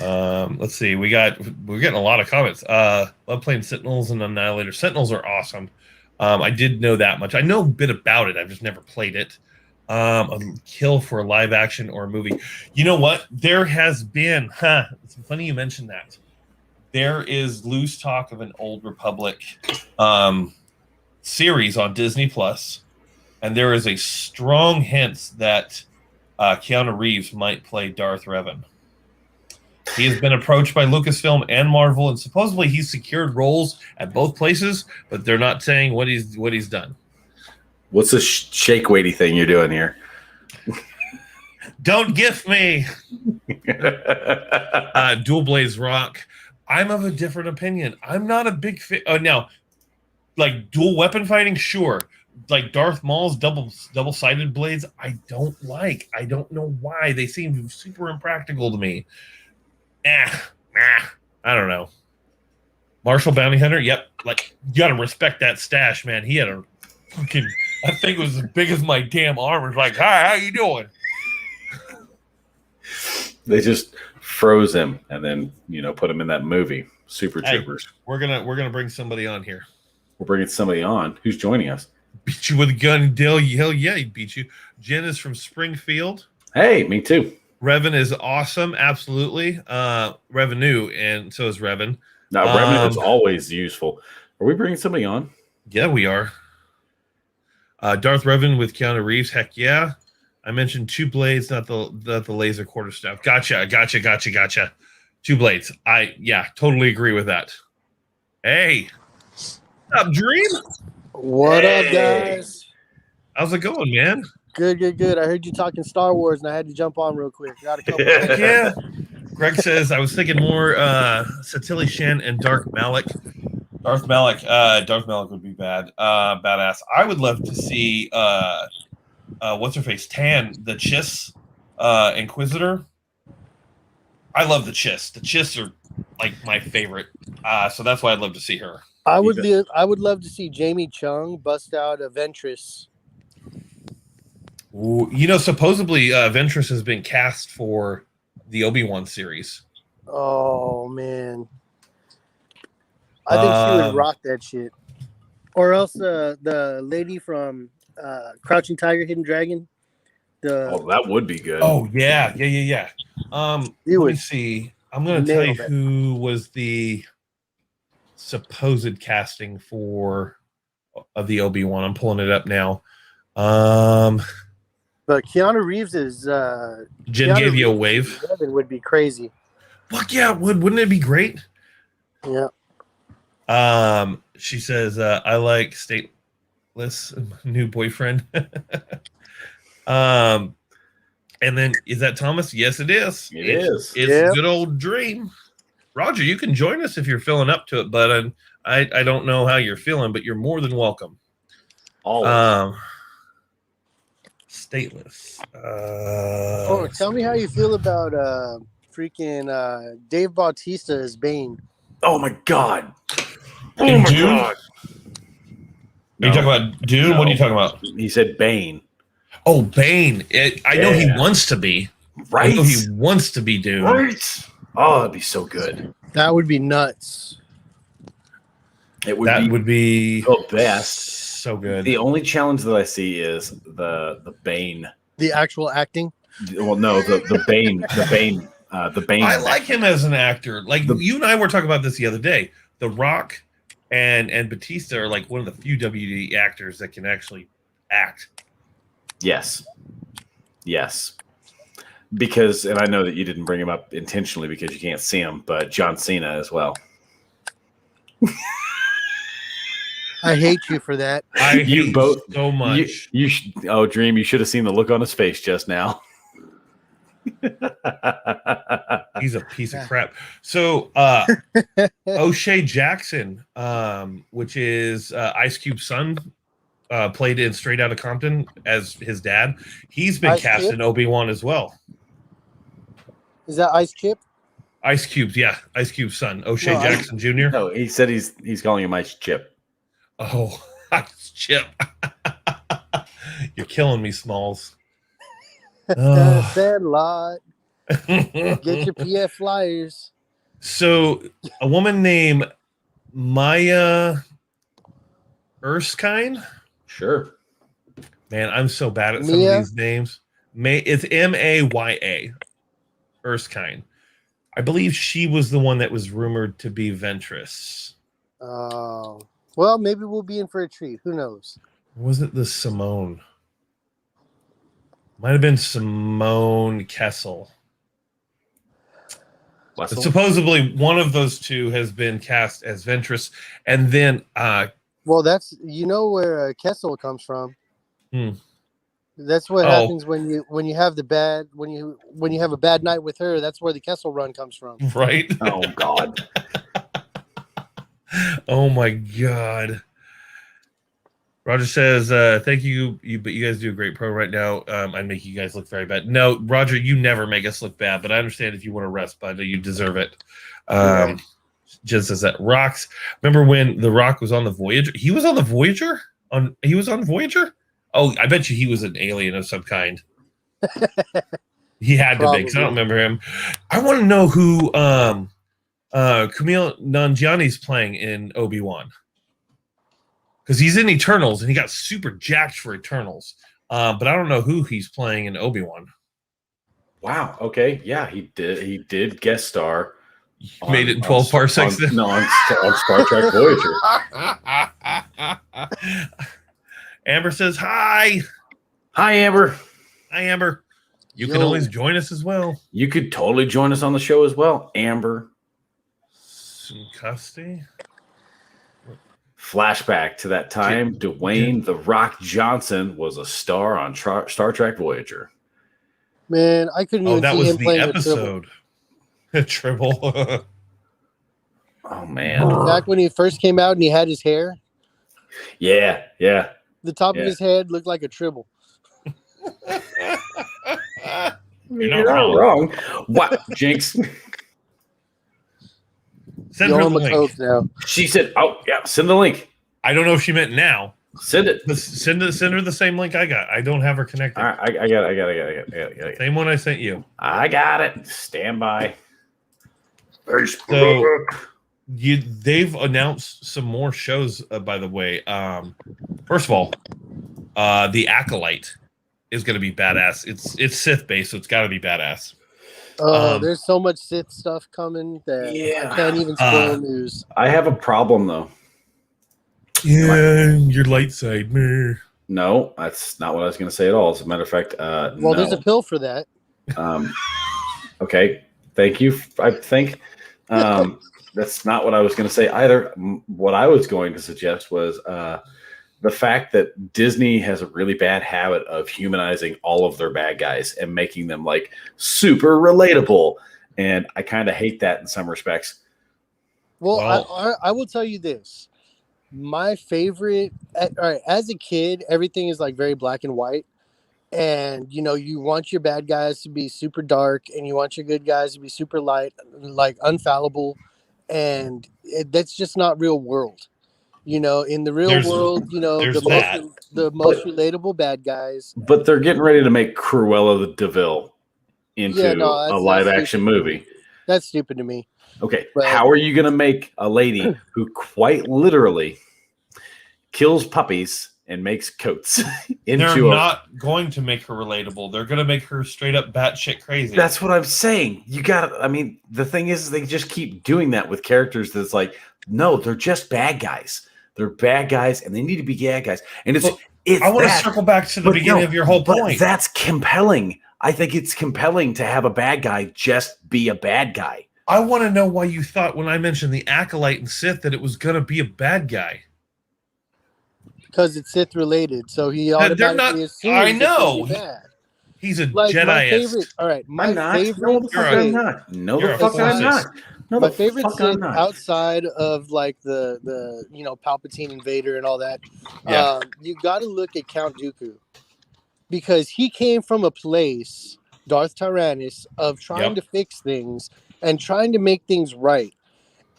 let's see, we're getting a lot of comments. Love playing Sentinels and Annihilator. Sentinels are awesome. I did know that much. I know a bit about it. I've just never played it. A kill for a live action or a movie. You know what? There has been. It's funny you mentioned that. There is loose talk of an Old Republic series on Disney Plus, and there is a strong hint that Keanu Reeves might play Darth Revan. He has been approached by Lucasfilm and Marvel, and supposedly he's secured roles at both places, but they're not saying what he's done. What's this shake weighty thing you're doing here? Don't gift me. Dual Blades rock. I'm of a different opinion. I'm not a big fan. Now, like dual weapon fighting, sure. Like Darth Maul's double-sided blades, I don't like. I don't know why. They seem super impractical to me. I don't know. Marshall Bounty Hunter, yep. Like, you gotta respect that stash, man. He had a fucking, that thing was as big as my damn arm. It's like, hi, how you doing? They just froze him and then, put him in that movie, Super Troopers. We're gonna bring somebody on here. We're bringing somebody on. Who's joining us? Beat you with a gun, Dale. Hell yeah, he beat you. Jen is from Springfield. Hey, me too. Revan is awesome, absolutely. Revenue, and so is Revan. No, Revan is always useful. Are we bringing somebody on? Yeah, we are. Darth Revan with Keanu Reeves. Heck yeah. I mentioned two blades, not the laser quarterstaff. Gotcha. Two blades. I totally agree with that. Hey, what's up, Dream? What up, guys? How's it going, man? Good. I heard you talking Star Wars, and I had to jump on real quick. Got a couple. Yeah. Greg says I was thinking more Satili Shan and Darth Malak. Darth Malak would be badass. I would love to see what's her face, Tan, the Chiss Inquisitor. I love the Chiss. The Chiss are like my favorite, so that's why I'd love to see her. I would love to see Jamie Chung bust out a Ventress. Ooh, supposedly Ventress has been cast for the Obi-Wan series. Oh man, I think she would rock that shit. Or else the lady from Crouching Tiger, Hidden Dragon. That would be good. Oh yeah. Let me see. I'm gonna tell you who was the supposed casting of the Obi-Wan. I'm pulling it up now. But Keanu Reeves is Jen gave you a wave. It would be crazy. Fuck yeah, wouldn't it be great? Yeah. She says, I like stateless new boyfriend. And then is that Thomas? Yes, it is. It's good old Dream. Roger, you can join us if you're feeling up to it, but I don't know how you're feeling, but you're more than welcome. Always. Stateless. Tell me how you feel about freaking Dave Bautista as Bane. Oh my god. God. Are you talking about Dune? No. What are you talking about? He said Bane. Oh, Bane. I know he Yeah. wants to be. Right. I know he wants to be Dune. Right. Oh, that'd be so good. That would be nuts. It would be the the best. So good. The only challenge that I see is the Bane. The actual acting. Well, no, the Bane. The Bane. I like him as an actor. Like you and I were talking about this the other day. The Rock and Batista are like one of the few WWE actors that can actually act. Yes. Because, and I know that you didn't bring him up intentionally because you can't see him, but John Cena as well. I hate you for that. I You hate both- so much. Dream, you should have seen the look on his face just now. He's a piece of crap. So O'Shea Jackson, which is Ice Cube's son, played in Straight Outta Compton as his dad. He's been Ice cast Cube? in Obi-Wan as well. Is that Ice Chip? Ice Cube's, yeah, Ice Cube's son, O'Shea No, Jackson Jr. No, he said he's calling him Ice Chip. Oh, Ice Chip. You're killing me, Smalls. Oh. Sandlot. Get your PF flyers. So, a woman named Maya Erskine. Sure. Man, I'm so bad at some Mia? of these names. It's Maya Erskine. I believe she was the one that was rumored to be Ventress. Oh. Well, maybe we'll be in for a treat. Who knows? Or was it the Simone? Might have been Simone Kessel. But supposedly one of those two has been cast as Ventress, and then Well, that's where Kessel comes from. Hmm. That's what happens when you have when you have a bad night with her. That's where the Kessel run comes from. right? Oh God. Oh my God. Roger says, thank you, but you guys do a great pro right now. I make you guys look very bad. No, Roger, you never make us look bad, but I understand if you want to rest, but you deserve it. Just as that rocks. Remember when The Rock was on the Voyager? He was on the Voyager? He was on Voyager? Oh, I bet you he was an alien of some kind. He had to be, because I don't remember him. I want to know who Kumail Nanjiani's playing in Obi-Wan. Because he's in Eternals and he got super jacked for Eternals. But I don't know who he's playing in Obi-Wan. Wow. Okay. Yeah, he did. He did guest star. Made it in 12 parsecs. On Star Trek Voyager. Amber says, hi. Hi, Amber. Hi, Amber. You can always join us as well. You could totally join us on the show as well, Amber. Custy. Flashback to that time, Dwayne "The Rock" Johnson was a star on Star Trek Voyager. Man, I couldn't even that see was him the playing episode. Tribble. Oh man! Back when he first came out and he had his hair, Yeah. the top of his head looked like a tribble. You're not wrong. What, Jinx? Send her the link. Coke now. She said, "Oh yeah, send the link. I don't know if she meant now. Send it. Send her the same link I got. I don't have her connected. All right, I got it. Same one I sent you. I got it. Stand by. So they've announced some more shows. By the way, first of all, the Acolyte is going to be badass. It's Sith based, so it's got to be badass. Oh, there's so much Sith stuff coming that I can't even spoil news. I have a problem though. Yeah, your light side. Meh. No, that's not what I was going to say at all. As a matter of fact, well, there's a pill for that. Okay, thank you. I think that's not what I was going to say either. What I was going to suggest was the fact that Disney has a really bad habit of humanizing all of their bad guys and making them like super relatable, and I kind of hate that in some respects. Well, I will tell you this. My favorite, all right, as a kid, everything is like very black and white. And, you want your bad guys to be super dark and you want your good guys to be super light, like unfallible. And that's just not real world. You know, in the real There's- world, you know, there's the most relatable bad guys. But they're getting ready to make Cruella de Vil into that's a live action stupid to me. movie. That's stupid to me. Okay, But- how are you going to make a lady who quite literally kills puppies and makes coats They're into not going to make her relatable. They're going to make her straight up batshit crazy. That's what I'm saying. You got to, I mean, the thing is, they just keep doing that with characters that's like, no, they're just bad guys. They're bad guys and they need to be bad guys. And it's, But it's I want to that, circle back to the but beginning no, of your whole but point. that's compelling. I think it's compelling to have a bad guy just be a bad guy. I want to know why you thought when I mentioned the Acolyte and Sith that it was going to be a bad guy. Because it's Sith related, so he They're automatically not- assumes I it's gonna know. be bad. He's a Like my Jedi-ist. favorite. All right, my I'm not. favorite. No, the fuck You're I'm a- not. No, you're the a fuck I'm fascist. not. No, My the favorite fuck I'm Sith not. outside of like the you know Palpatine and Vader and all that. Yeah. You got to look at Count Dooku because he came from a place, Darth Tyrannus, of trying Yep. to fix things and trying to make things right.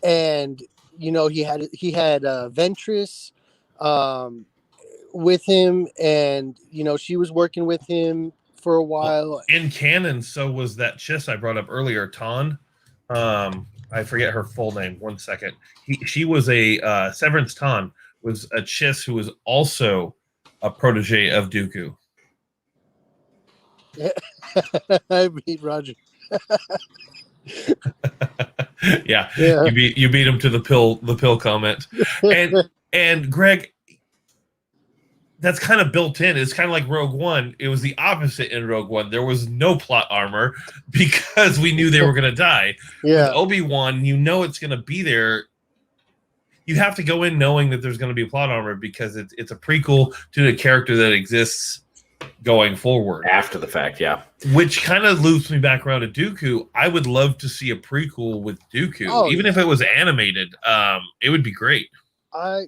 And you know he had Ventress with him, and you know she was working with him for a while. In canon, so was that Chiss I brought up earlier, Ton. I forget her full name. 1 second. She was a Severance Ton was a Chiss who was also a protege of Dooku. I beat Roger. Yeah, Yeah. you beat him to the pill comment. And Greg, that's kind of built in. It's kind of like Rogue One. It was the opposite in Rogue One. There was no plot armor because we knew they were going to die. Yeah. With Obi-Wan, you know it's going to be there. You have to go in knowing that there's going to be plot armor because it's a prequel to the character that exists going forward. After the fact, yeah. Which kind of loops me back around to Dooku. I would love to see a prequel with Dooku. Oh, Even if it was animated, it would be great. I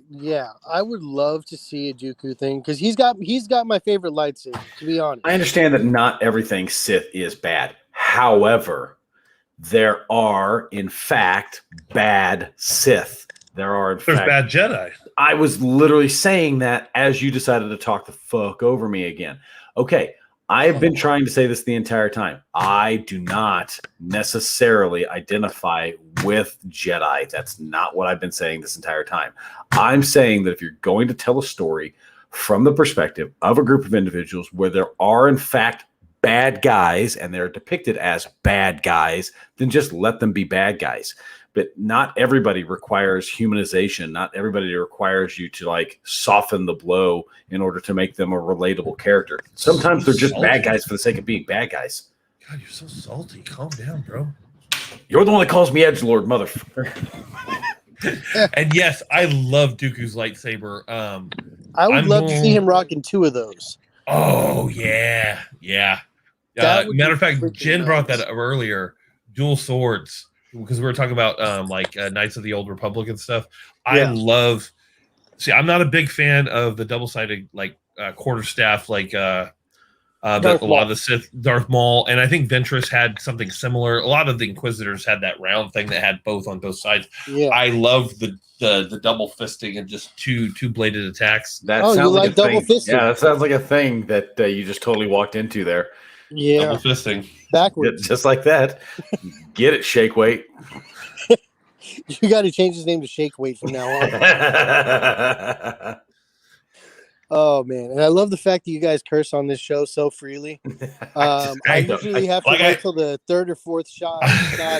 would love to see a Dooku thing because he's got my favorite lightsaber, to be honest. I understand that not everything Sith is bad. However, there are, in fact, bad Sith. There are, in There's fact, bad Jedi. I was literally saying that as you decided to talk the fuck over me again. Okay, I have been trying to say this the entire time. I do not necessarily identify with Jedi. That's not what I've been saying this entire time. I'm saying that if you're going to tell a story from the perspective of a group of individuals where there are, in fact, bad guys and they're depicted as bad guys, then just let them be bad guys. But not everybody requires humanization. Not everybody requires you to like soften the blow in order to make them a relatable character. Sometimes they're just bad guys for the sake of being bad guys. God, you're so salty. Calm down, bro. You're the one that calls me edgelord, motherfucker. And yes, I love Dooku's lightsaber. I would I'm love to see more- him rocking 2 of those. Oh yeah, yeah. That would Matter be of fact, freaking Jen brought nice. that up earlier. Dual swords, because we were talking about Knights of the Old Republic and stuff. I Yeah. love. See, I'm not a big fan of the double-sided quarterstaff, that a Darth lot Maul. of the Sith, Darth Maul, and I think Ventress had something similar. A lot of the Inquisitors had that round thing that had both on both sides. Yeah. I love the double fisting and just two bladed attacks. That Oh, you sounds like a double thing. fisting? Yeah, that sounds like a thing that you just totally walked into there. Yeah. Double fisting. Backwards. Just like that. Get it, shake weight. You got to change his name to Shake Weight from now on. Oh man, and I love the fact that you guys curse on this show so freely. I usually have to wait till the 3rd or 4th shot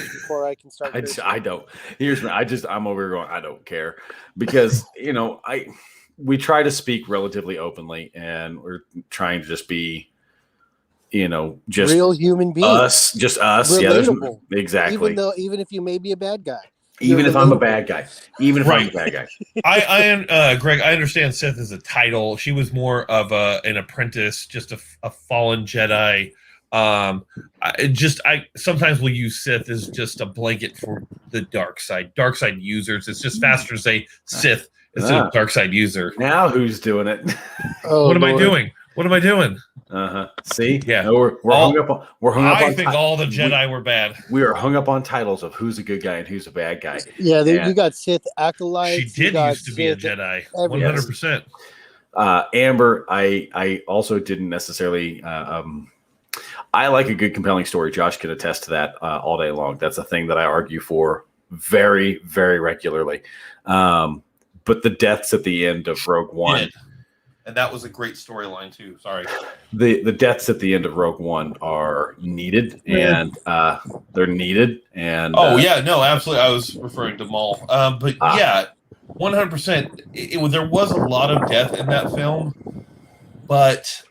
before I can start. Cursing. I don't. Here's me. I'm over here going. I don't care because we try to speak relatively openly, and we're trying to just be, just real human beings. us, just us. Relatable. Yeah, exactly. Even if you may be a bad guy. Even if you're I'm a relatable. bad guy. Even if I'm a Right. bad guy. Greg, I understand Sith is a title. She was more of an apprentice, just a fallen Jedi. I sometimes will use Sith as just a blanket for the dark side users. It's just faster to say Sith instead of dark side user. Now who's doing it? Oh, What am I Lord. doing? What am I doing? See, Yeah, no, we're hung up on. We're hung up on. I think all the Jedi were bad. We are hung up on titles of who's a good guy and who's a bad guy. Yeah, you got Sith acolytes. She did used to be a Jedi, 100%. Amber, I also didn't necessarily. I like a good, compelling story. Josh can attest to that all day long. That's a thing that I argue for very, very regularly. But the deaths at the end of Rogue One. And that was a great storyline too. Sorry. The deaths at the end of Rogue One are needed, and they're needed. And no, absolutely. I was referring to Maul. But yeah, 100%. There was a lot of death in that film, but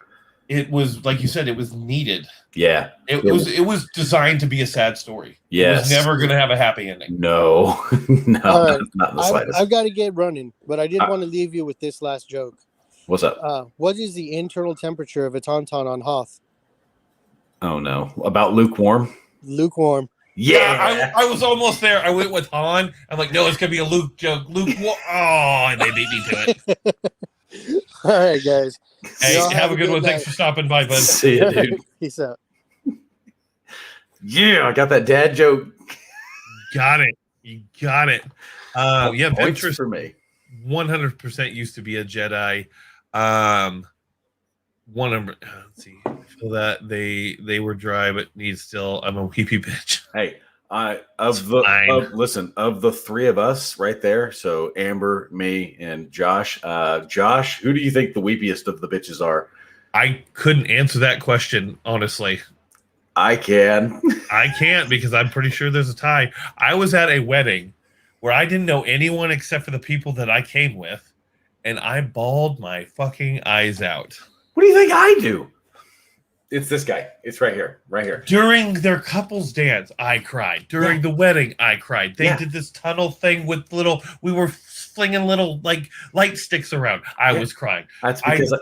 it was, like you said, it was needed. Yeah, it was designed to be a sad story. Yes, it was never going to have a happy ending. No, not in the slightest. I've got to get running, but I did want to leave you with this last joke. What's up? What is the internal temperature of a tauntaun on Hoth? Oh no! About lukewarm. Lukewarm. Yeah, I was almost there. I went with Han. I'm like, no, it's gonna be a Luke joke. Lukewarm. Oh, they beat me to it. All right, guys. Hey, have a good one. Thanks for stopping by, bud. See you, dude. Peace out. Yeah, I got that dad joke. Got it. You got it. Yeah, Ventress for me. 100% used to be a Jedi. Let's see. I feel that they were dry, but need still. I'm a weepy bitch. Hey, of the three of us right there. So Amber, me, and Josh. Josh, who do you think the weepiest of the bitches are? I couldn't answer that question honestly. I can. I can't because I'm pretty sure there's a tie. I was at a wedding where I didn't know anyone except for the people that I came with, and I bawled my fucking eyes out. What do you think I do? It's this guy. It's right here. Right here. During their couples dance, I cried. During the wedding, I cried. They did this tunnel thing with we were flinging little like light sticks around. I was crying. That's because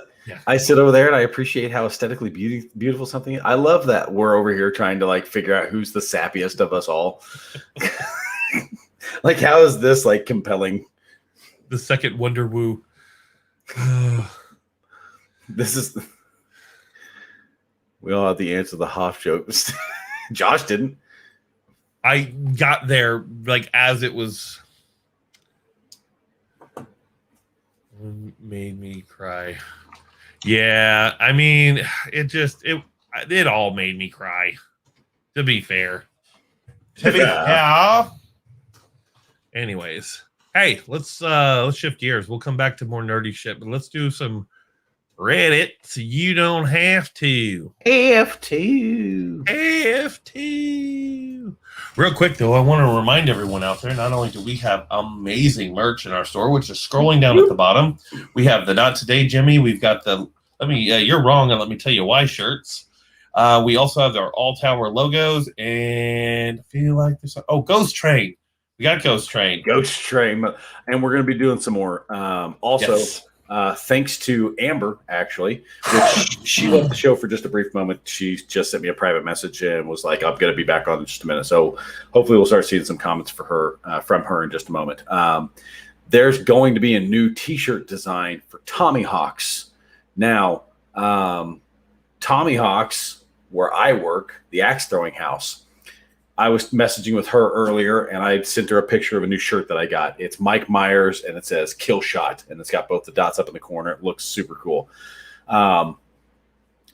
I sit over there and I appreciate how aesthetically beautiful something is. I love that we're over here trying to like figure out who's the sappiest of us all. Like, how is this like compelling? The second Wonder Woo. This is. We all have the answer to the Hoth jokes. Josh didn't. I got there like as it was. Made me cry. Yeah, I mean, it all made me cry. To be fair. Yeah. Anyways, hey, let's shift gears. We'll come back to more nerdy shit, but let's do some Reddit so you don't have to. AF2. Real quick though, I want to remind everyone out there, not only do we have amazing merch in our store, which is scrolling down at the bottom, we have the Not Today Jimmy, we've got the you're wrong and let me tell you why shirts. We also have our All Tower logos, and I feel like there's Ghost Train. We got Ghost Train, and we're going to be doing some more. Thanks to Amber, actually, which she left the show for just a brief moment. She just sent me a private message and was like, "I'm going to be back on in just a minute." So hopefully, we'll start seeing some comments for her from her in just a moment. There's going to be a new T-shirt design for Tommy Hawks. Now, Tommy Hawks, where I work, the axe throwing house. I was messaging with her earlier, and I sent her a picture of a new shirt that I got. It's Mike Myers, and it says "Kill Shot," and it's got both the dots up in the corner. It looks super cool. Tommy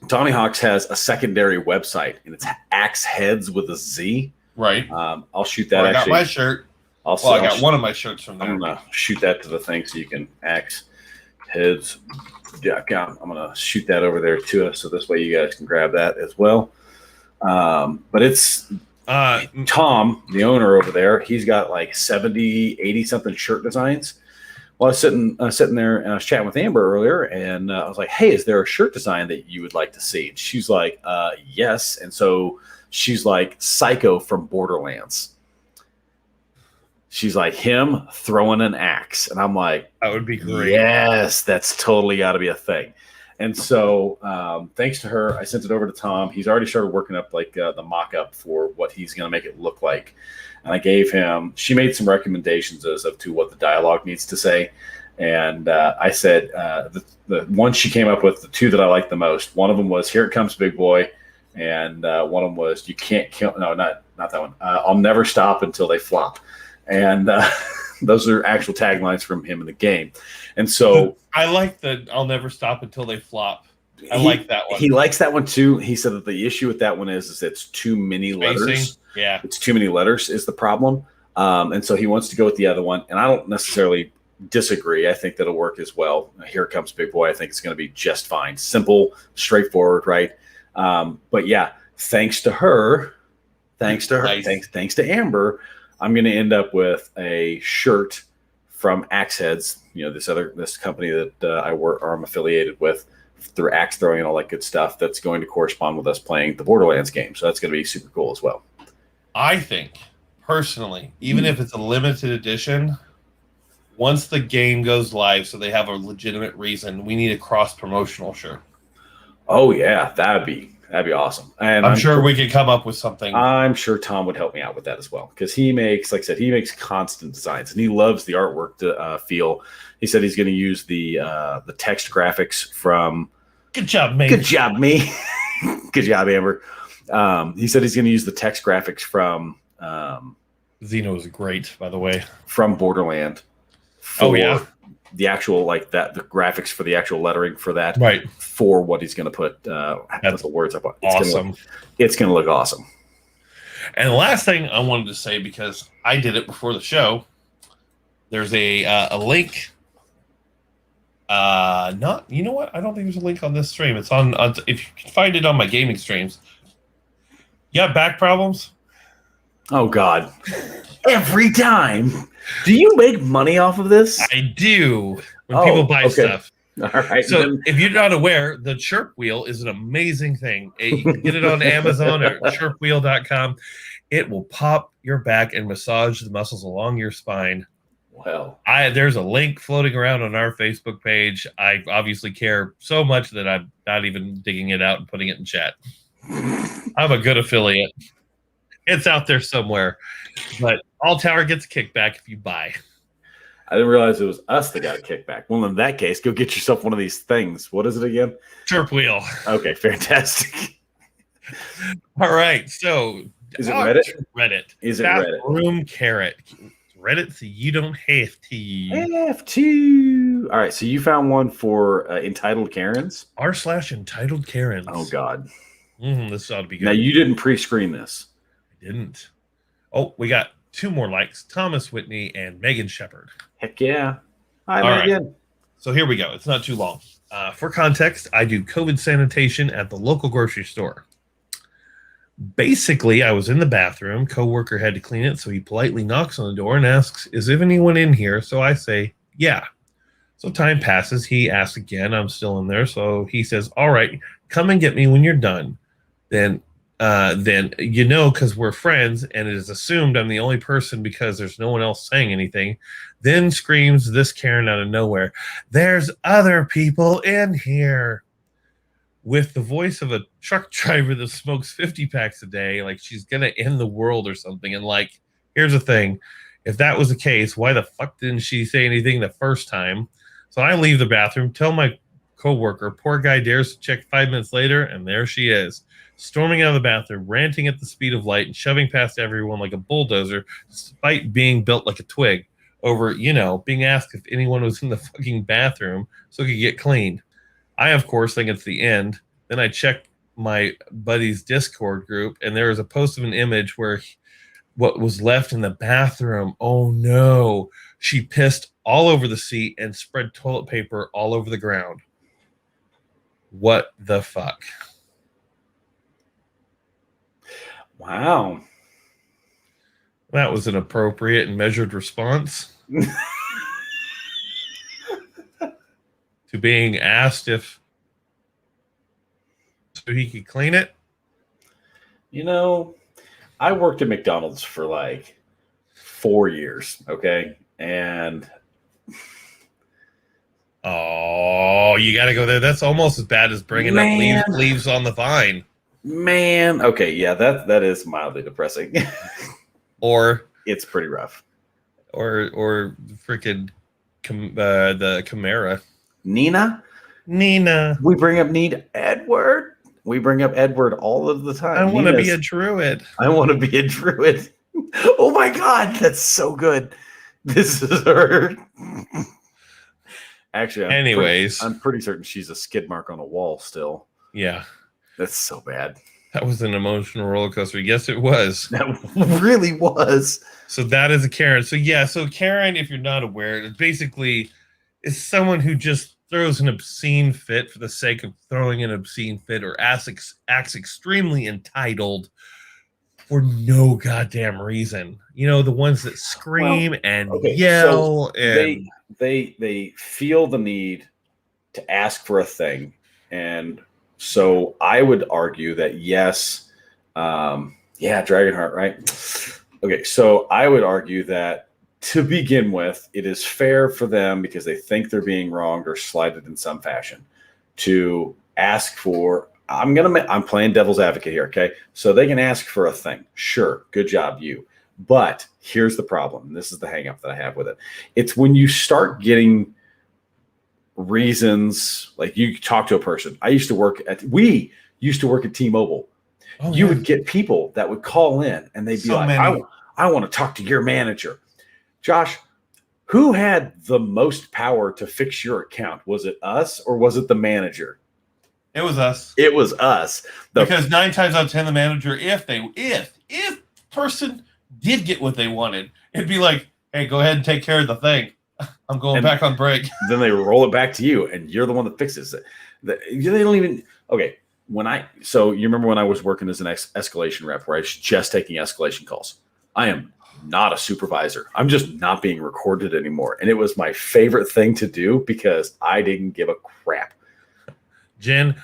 Hawks has a secondary website, and it's Axe Heads with a Z. Right. I'll shoot that. I got my shirt. I got one of my shirts from there. I'm gonna shoot that to the thing so you can Axe Heads. I'm gonna shoot that over there to us, so this way you guys can grab that as well. But it's. Tom, the owner over there, he's got like 70, 80 something shirt designs. Well, I was sitting there and I was chatting with Amber earlier, and I was like, "Hey, is there a shirt design that you would like to see?" And she's like, "Yes." And so she's like, Psycho from Borderlands. She's like him throwing an axe, and I'm like, that would be great. Yes, that's totally got to be a thing. And so, thanks to her, I sent it over to Tom. He's already started working up like the mock-up for what he's going to make it look like. And I gave him. She made some recommendations as to what the dialogue needs to say, And I said the one she came up with, the two that I liked the most. One of them was "Here It Comes, Big Boy," and one of them was "You Can't Kill." No, not that one. "I'll Never Stop Until They Flop," and those are actual taglines from him in the game. And so I like the "I'll never stop until they flop." I like that one. He likes that one too. He said that the issue with that one is it's too many letters. Yeah, it's too many letters is the problem. And so he wants to go with the other one. And I don't necessarily disagree. I think that'll work as well. "Here It Comes, Big Boy." I think it's going to be just fine. Simple, straightforward, right? But yeah, thanks to her, thanks to Amber, I'm going to end up with a shirt from Axe Heads. This company that I'm affiliated with through axe throwing and all that good stuff. That's going to correspond with us playing the Borderlands game. So that's going to be super cool as well. I think personally, even if it's a limited edition, once the game goes live, so they have a legitimate reason, we need a cross promotional shirt. Oh yeah, that'd be awesome. And I'm sure we could come up with something. I'm sure Tom would help me out with that as well, because he makes, like I said, he makes constant designs and he loves the artwork to feel. He said he's going to use the text graphics from. Good job, mate. Good job, me. Good job, Amber. He said he's going to use the text graphics from. Xeno is great, by the way. From Borderland. Oh yeah. The actual the graphics for the actual lettering for that, right? For what he's going to put the words up on. Awesome. It's going to look awesome. And the last thing I wanted to say, because I did it before the show, there's a link. You know what? I don't think there's a link on this stream. It's on if you can find it on my gaming streams. You got back problems? Oh God. Every time. Do you make money off of this? I do. When people buy stuff. All right. So if you're not aware, the Chirp Wheel is an amazing thing. You can get it on Amazon or chirpwheel.com. It will pop your back and massage the muscles along your spine. Well, there's a link floating around on our Facebook page. I obviously care so much that I'm not even digging it out and putting it in chat. I'm a good affiliate. It's out there somewhere. But All Tower gets a kickback if you buy. I didn't realize it was us that got a kickback. Well, in that case, go get yourself one of these things. What is it again? Chirp Wheel. Okay, fantastic. All right. So is it Reddit? Reddit. Is it Reddit? Room Carrot. Reddit, so you don't have to. All right. So you found one for Entitled Karens? r/Entitled Karens. Oh God. This ought to be good. Now you didn't pre-screen this. I didn't. Oh, we got 2 more likes. Thomas Whitney and Megan Shepard. Heck yeah. Hi, Megan. Right. So here we go. It's not too long. For context, I do COVID sanitation at the local grocery store. Basically, I was in the bathroom. Coworker had to clean it, so he politely knocks on the door and asks, "Is anyone in here?" So I say, "Yeah." So time passes. He asks again. I'm still in there. So he says, "All right, come and get me when you're done." Then because we're friends and it is assumed I'm the only person because there's no one else saying anything, then screams this Karen out of nowhere, "There's other people in here," with the voice of a truck driver that smokes 50 packs a day, like she's going to end the world or something. And here's the thing. If that was the case, why the fuck didn't she say anything the first time? So I leave the bathroom, tell my coworker, poor guy dares to check 5 minutes later, and there she is, storming out of the bathroom, ranting at the speed of light and shoving past everyone like a bulldozer, despite being built like a twig, over, being asked if anyone was in the fucking bathroom so it could get cleaned. I, of course, think it's the end. Then I check my buddy's Discord group, and there was a post of an image where what was left in the bathroom. Oh, no. She pissed all over the seat and spread toilet paper all over the ground. What the fuck? Wow. That was an appropriate and measured response to being asked if so he could clean it. I worked at McDonald's for 4 years, okay? And oh, you got to go there. That's almost as bad as bringing up leaves on the vine. Man, okay, yeah, that is mildly depressing. Or it's pretty rough. Or freaking the Chimera. Nina. We bring up Edward. We bring up Edward all of the time. I want to be a druid. I want to be a druid. Oh my God, that's so good. This is her. Actually, I'm pretty certain she's a skid mark on a wall still. Yeah. That's so bad. That was an emotional roller coaster. Yes, it was. That really was. So that is a Karen. So yeah, so Karen, if you're not aware, basically is someone who just throws an obscene fit for the sake of throwing an obscene fit, or acts extremely entitled for no goddamn reason. You know, the ones that scream and yell, so and they feel the need to ask for a thing. And so I would argue that yes, Dragonheart, right? Okay, so I would argue that to begin with, it is fair for them, because they think they're being wronged or slighted in some fashion, to ask for. I'm playing devil's advocate here, okay? So they can ask for a thing. Sure, good job, you. But here's the problem. And this is the hang up that I have with it. It's when you start getting reasons, like you talk to a person. We used to work at T-Mobile. Oh, you would get people that would call in and they'd be like, I want to talk to your manager. Josh, who had the most power to fix your account? Was it us or was it the manager? It was us. It was us. Because 9 times out of 10, the manager, if person did get what they wanted, it'd be like, hey, go ahead and take care of the thing. I'm going back on break. Then they roll it back to you, and you're the one that fixes it. They don't even. Okay, so you remember when I was working as an escalation rep, where I was just taking escalation calls. I am not a supervisor. I'm just not being recorded anymore, and it was my favorite thing to do because I didn't give a crap. Jen,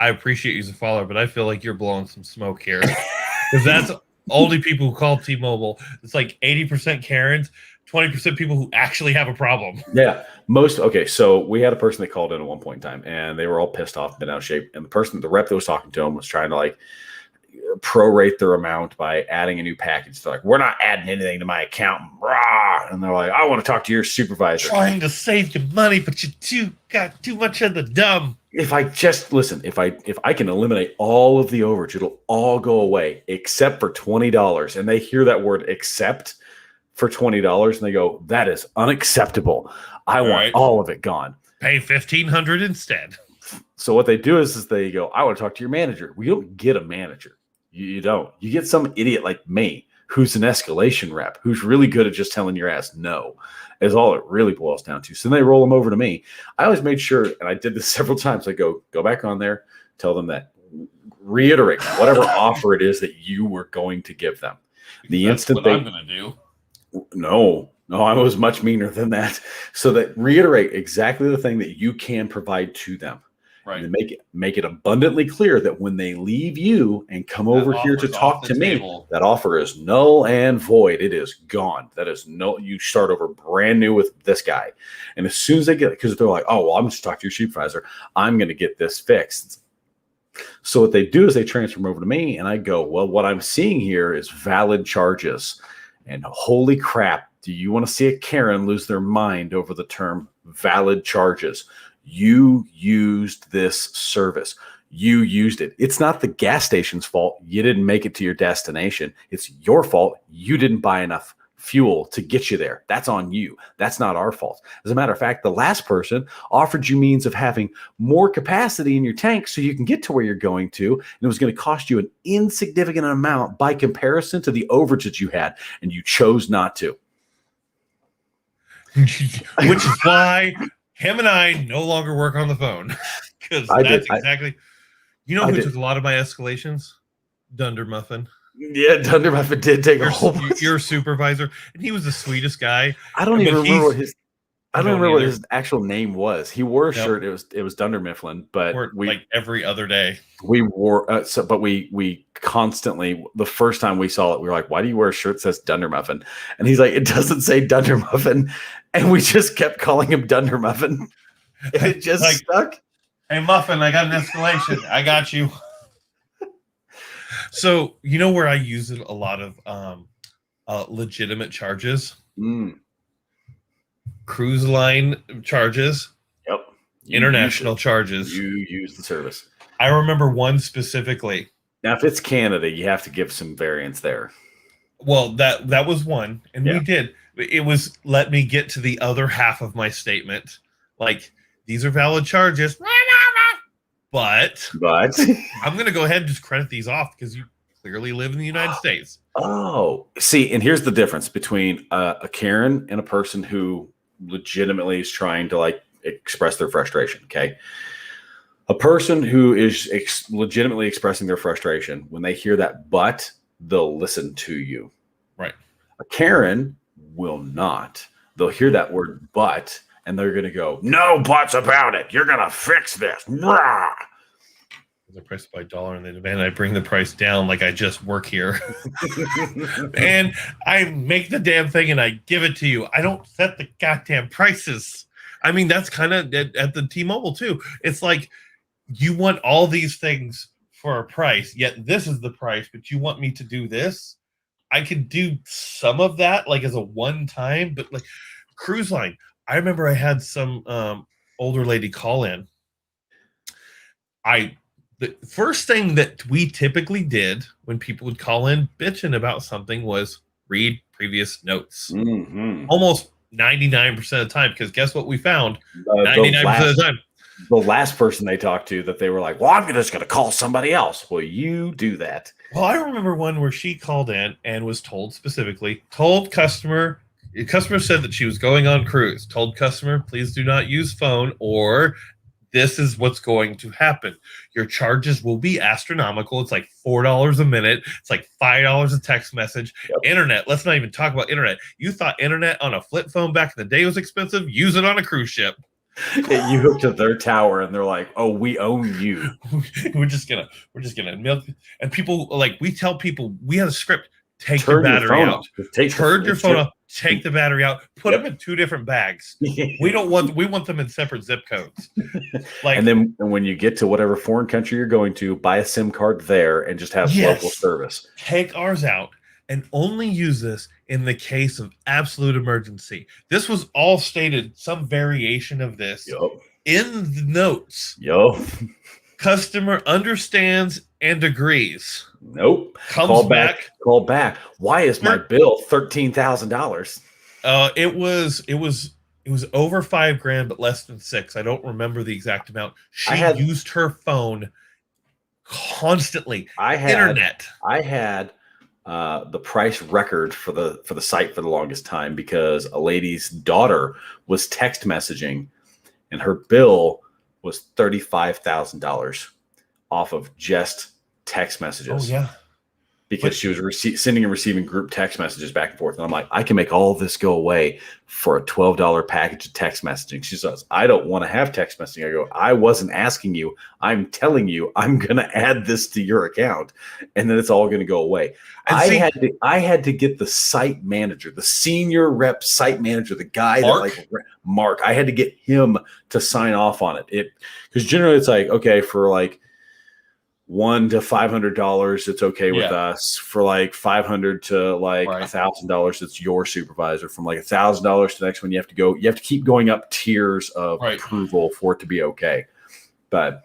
I appreciate you as a follower, but I feel like you're blowing some smoke here, because that's only people who call T-Mobile. It's like 80% Karens, 20% people who actually have a problem. Yeah. So we had a person that called in at one point in time, and they were all pissed off, been out of shape. And the rep that was talking to them was trying to like prorate their amount by adding a new package. They're like, we're not adding anything to my account. And they're like, I want to talk to your supervisor. Trying to save you money, but you got too much of the dumb. If I just listen, if I can eliminate all of the overage, it'll all go away except for $20. And they hear that word "except" for $20, and they go, that is unacceptable. I want all of it gone. Pay $1,500 instead. So what they do is they go, I want to talk to your manager. We don't get a manager. You don't. You get some idiot like me who's an escalation rep, who's really good at just telling your ass no, is all it really boils down to. So then they roll them over to me. I always made sure, and I did this several times, I go back on there, tell them that, reiterate whatever offer it is that you were going to give them. The instant I'm going to do. No, I was much meaner than that. So that reiterate exactly the thing that you can provide to them. Right. And make it abundantly clear that when they leave you and come over here to talk to me, that offer is null and void. It is gone. That is you start over brand new with this guy. And as soon as they get it, because they're like, oh, well, I'm just talking to your supervisor, I'm going to get this fixed. So what they do is they transfer them over to me, and I go, well, what I'm seeing here is valid charges. And holy crap, do you want to see a Karen lose their mind over the term valid charges? You used this service. You used it. It's not the gas station's fault you didn't make it to your destination. It's your fault you didn't buy enough fuel to get you there. That's on you. That's not our fault. As a matter of fact, the last person offered you means of having more capacity in your tank so you can get to where you're going to, and it was going to cost you an insignificant amount by comparison to the overage that you had, and you chose not to. Which is why him and I no longer work on the phone, because that's exactly. You know who took a lot of my escalations? Dunder Muffin. Yeah, Dunder Muffin did take a whole bunch. Your supervisor, and he was the sweetest guy. I don't even remember what his actual name was. He wore a shirt. It was Dunder Mifflin, but we like every other day. We wore but we constantly, the first time we saw it, we were like, why do you wear a shirt that says Dunder Muffin? And he's like, it doesn't say Dunder Muffin. And we just kept calling him Dunder Muffin. It just stuck. Hey Muffin, I got an escalation. I got you. So you know where I use it a lot of legitimate charges? cruise line charges, Yep. international charges. You use the service. I remember one specifically. Now, if it's Canada, you have to give some variance there. Well, that was one, and Yeah. we did. It was let me get to the other half of my statement. Like, these are valid charges, but I'm going to go ahead and just credit these off because you clearly live in the United States. Oh, see, and here's the difference between a Karen and a person who legitimately is trying to like express their frustration. Okay. A person who is legitimately expressing their frustration, when they hear that but, they'll listen to you. Right. A Karen will not. They'll hear that word but, and they're going to go, no buts about it. You're going to fix this. Rah! The price by dollar, and they demand I bring the price down like I just work here. And I make the damn thing and I give it to you. I don't set the goddamn prices. I mean, that's kind of at the T-Mobile too. It's like you want all these things for a price, yet this is the price, but you want me to do this. I could do some of that like as a one time, but like cruise line. I remember I had some older lady call in. The first thing that we typically did when people would call in bitching about something was read previous notes. Mm-hmm. Almost 99% of the time, because guess what we found? 99% of the time. The last person they talked to that they were like, well, I'm just going to call somebody else. Well, you do that. Well, I remember one where she called in and was told specifically, customer said that she was going on cruise, told customer, please do not use phone or this is what's going to happen. Your charges will be astronomical. It's like $4 a minute. It's like $5 a text message. Yep. Internet. Let's not even talk about internet. You thought internet on a flip phone back in the day was expensive? Use it on a cruise ship. You hook to their tower and they're like, oh, we own you. we're just gonna milk. And people like, we tell people we have a script. Take the battery out. Turn your phone off. Take the battery out. Put them in two different bags. We want them in separate zip codes. Like, and then when you get to whatever foreign country you're going to, buy a SIM card there and just have local service. Take ours out and only use this in the case of absolute emergency. This was all stated, some variation of this in the notes. Customer understands and agrees. Nope. Call back. Why is my bill $13,000? It was over $5,000, but less than $6,000. I don't remember the exact amount. She used her phone constantly. Internet. I had the price record for the site for the longest time because a lady's daughter was text messaging, and her bill was $35,000 off of just text messages. Oh yeah, because she was sending and receiving group text messages back and forth, and I'm like, I can make all this go away for a $12 package of text messaging. She says, I don't want to have text messaging. I go, I wasn't asking you. I'm telling you, I'm going to add this to your account, and then it's all going to go away. I had to get the site manager, the senior rep site manager, the guy Mark. I had to get him to sign off on it. Because generally it's like, okay, for like $100 to $500, it's okay with us. For like $500 to like $1,000, it's your supervisor. From like $1,000 to the next one, you have to keep going up tiers of approval for it to be okay. But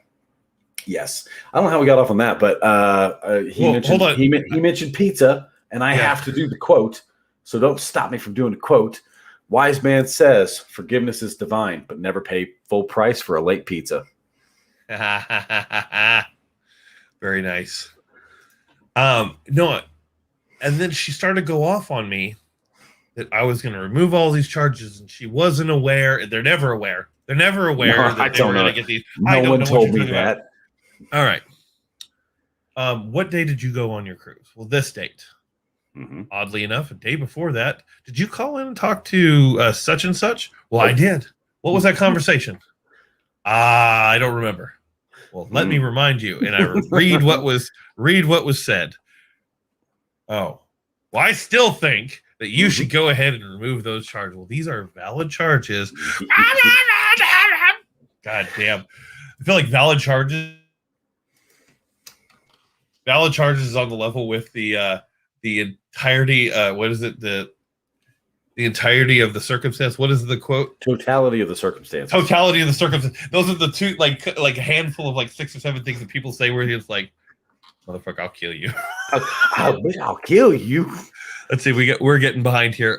yes, I don't know how we got off on that, but he mentioned pizza, and I have to do the quote, so don't stop me from doing the quote. Wise man says, forgiveness is divine, but never pay full price for a late pizza. Very nice. No, and then she started to go off on me that I was going to remove all these charges, and she wasn't aware. They're never aware. That they were going to get these. No one told me that. All right. What day did you go on your cruise? Well, this date. Mm-hmm. Oddly enough, a day before that, did you call in and talk to such and such? Well, I did. What was that conversation? I don't remember. Well, let me remind you, and I read what was said. Oh, well, I still think that you should go ahead and remove those charges. Well, these are valid charges. God damn. I feel like valid charges is on the level with the entirety. What is it? the entirety of the circumstance. What is the quote? Totality of the circumstances. Totality of the circumstance. Those are the two, like a handful of like 6 or 7 things that people say where it's like, motherfucker, I'll kill you. I'll kill you. Let's see, we're getting behind here.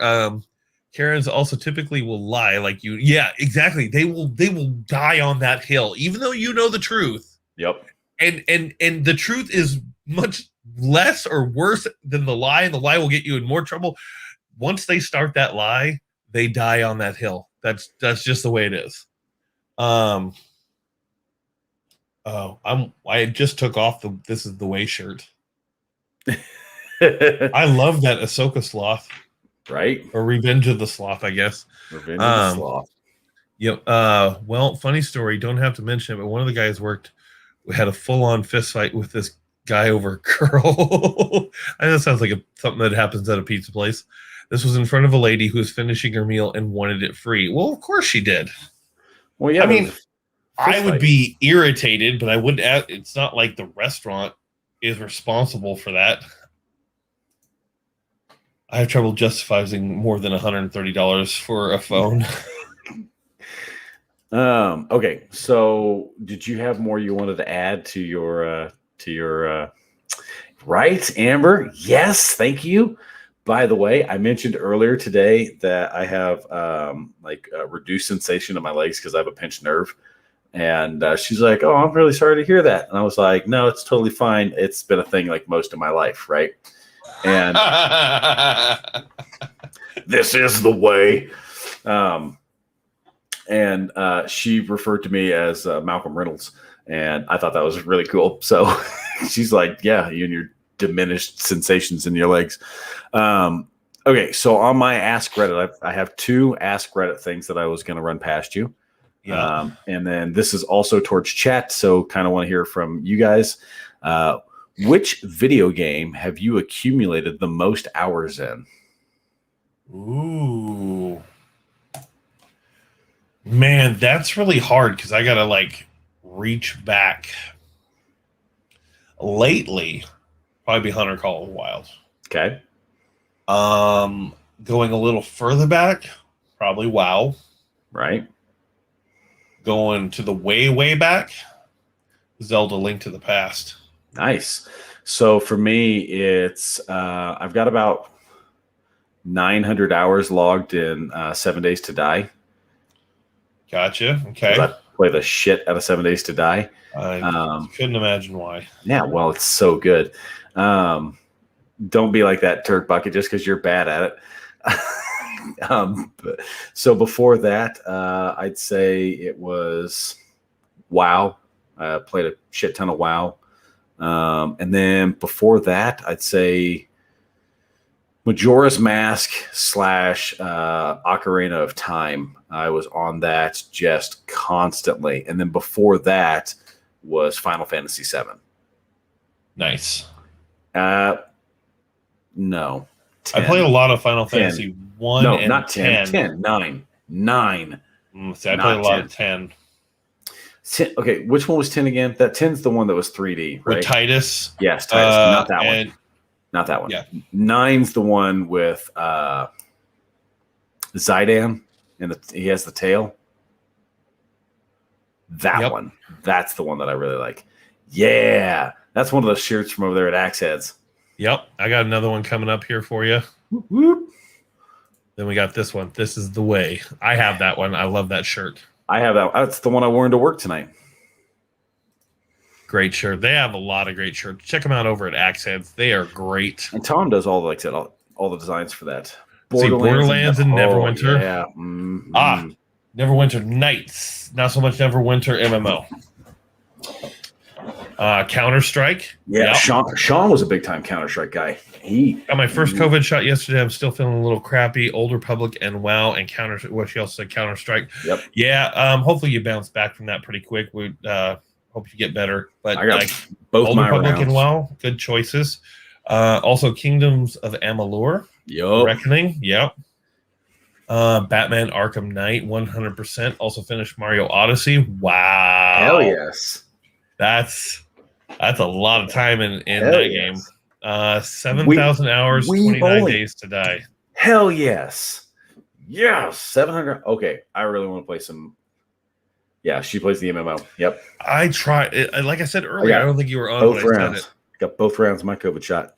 Karens also typically will lie like you. Yeah, exactly. They will die on that hill, even though you know the truth. Yep. And the truth is much less or worse than the lie, and the lie will get you in more trouble. Once they start that lie, they die on that hill. That's just the way it is. I just took off the "This Is the Way" shirt. I love that Ahsoka sloth. Right? Or Revenge of the Sloth, I guess. Revenge of the Sloth. Yep. Well, funny story. Don't have to mention it, but one of the guys we had a full-on fist fight with this guy over a girl. I know that sounds like something that happens at a pizza place. This was in front of a lady who was finishing her meal and wanted it free. Well, of course she did. Well, yeah. I mean, I would be irritated, but I wouldn't. It's not like the restaurant is responsible for that. I have trouble justifying more than $130 for a phone. Okay, so did you have more you wanted to add to your right, Amber? Yes, thank you. By the way, I mentioned earlier today that I have a reduced sensation in my legs because I have a pinched nerve. And she's like, "Oh, I'm really sorry to hear that." And I was like, "No, it's totally fine. It's been a thing like most of my life, right?" And this is the way. And she referred to me as Malcolm Reynolds, and I thought that was really cool. So she's like, "Yeah, you and your diminished sensations in your legs." Okay, so on my Ask Reddit, I have 2 Ask Reddit things that I was going to run past you. Yeah. And then this is also towards chat, so kind of want to hear from you guys. Which video game have you accumulated the most hours in? Ooh. Man, that's really hard because I got to reach back. Lately, probably be Hunter Call of the Wild. Okay. Going a little further back, probably WoW. Right. Going to the way back, Zelda: Link to the Past. Nice. So for me, it's I've got about 900 hours logged in 7 Days to Die. Gotcha. Okay. I play the shit out of 7 Days to Die. I couldn't imagine why. Yeah, well, it's so good. Don't be like that, Turk Bucket, just because you're bad at it. So before that, I'd say it was WoW. I played a shit ton of WoW. And then before that, I'd say Majora's Mask / Ocarina of Time. I was on that just constantly. And then before that was Final Fantasy VII. Nice. No. 10. I played a lot of Final Fantasy 1 no, and not 10. 10. 9. 9. See, I played a lot of 10. 10. Okay, which one was 10 again? That 10's the one that was 3D, right? With Titus. Yes, Titus. Not that one. Not that one. Yeah. 9's the one with Zidane, and he has the tail. That one. That's the one that I really like. Yeah. That's one of those shirts from over there at Axe Heads. Yep. I got another one coming up here for you. Whoop, whoop. Then we got this one. This is the way. I have that one. I love that shirt. I have that. That's the one I wore into work tonight. Great shirt. They have a lot of great shirts. Check them out over at Axe Heads. They are great. And Tom does all the designs for that. Borderlands and Neverwinter. Yeah. Mm-hmm. Neverwinter Nights. Not so much Neverwinter MMO. Counter-Strike. Yeah, yep. Sean was a big-time Counter-Strike guy. He got my first COVID shot yesterday. I'm still feeling a little crappy. Old Republic and WoW and what she also said, Counter-Strike. Yep. Yeah. Hopefully you bounce back from that pretty quick. We hope you get better. But I got both Old my Republic rounds. and WoW, good choices. Also, Kingdoms of Amalur. Yep. Reckoning. Yep. Batman Arkham Knight, 100%. Also finished Mario Odyssey. Wow. Hell yes. That's a lot of time in that yes. game. 7,000 hours, 29 days to die. Hell yes. Yeah, 700. Okay, I really want to play some. Yeah, she plays the MMO. Yep. I tried. Like I said earlier, I don't think you were on both when I rounds. said it. Got both rounds of my COVID shot.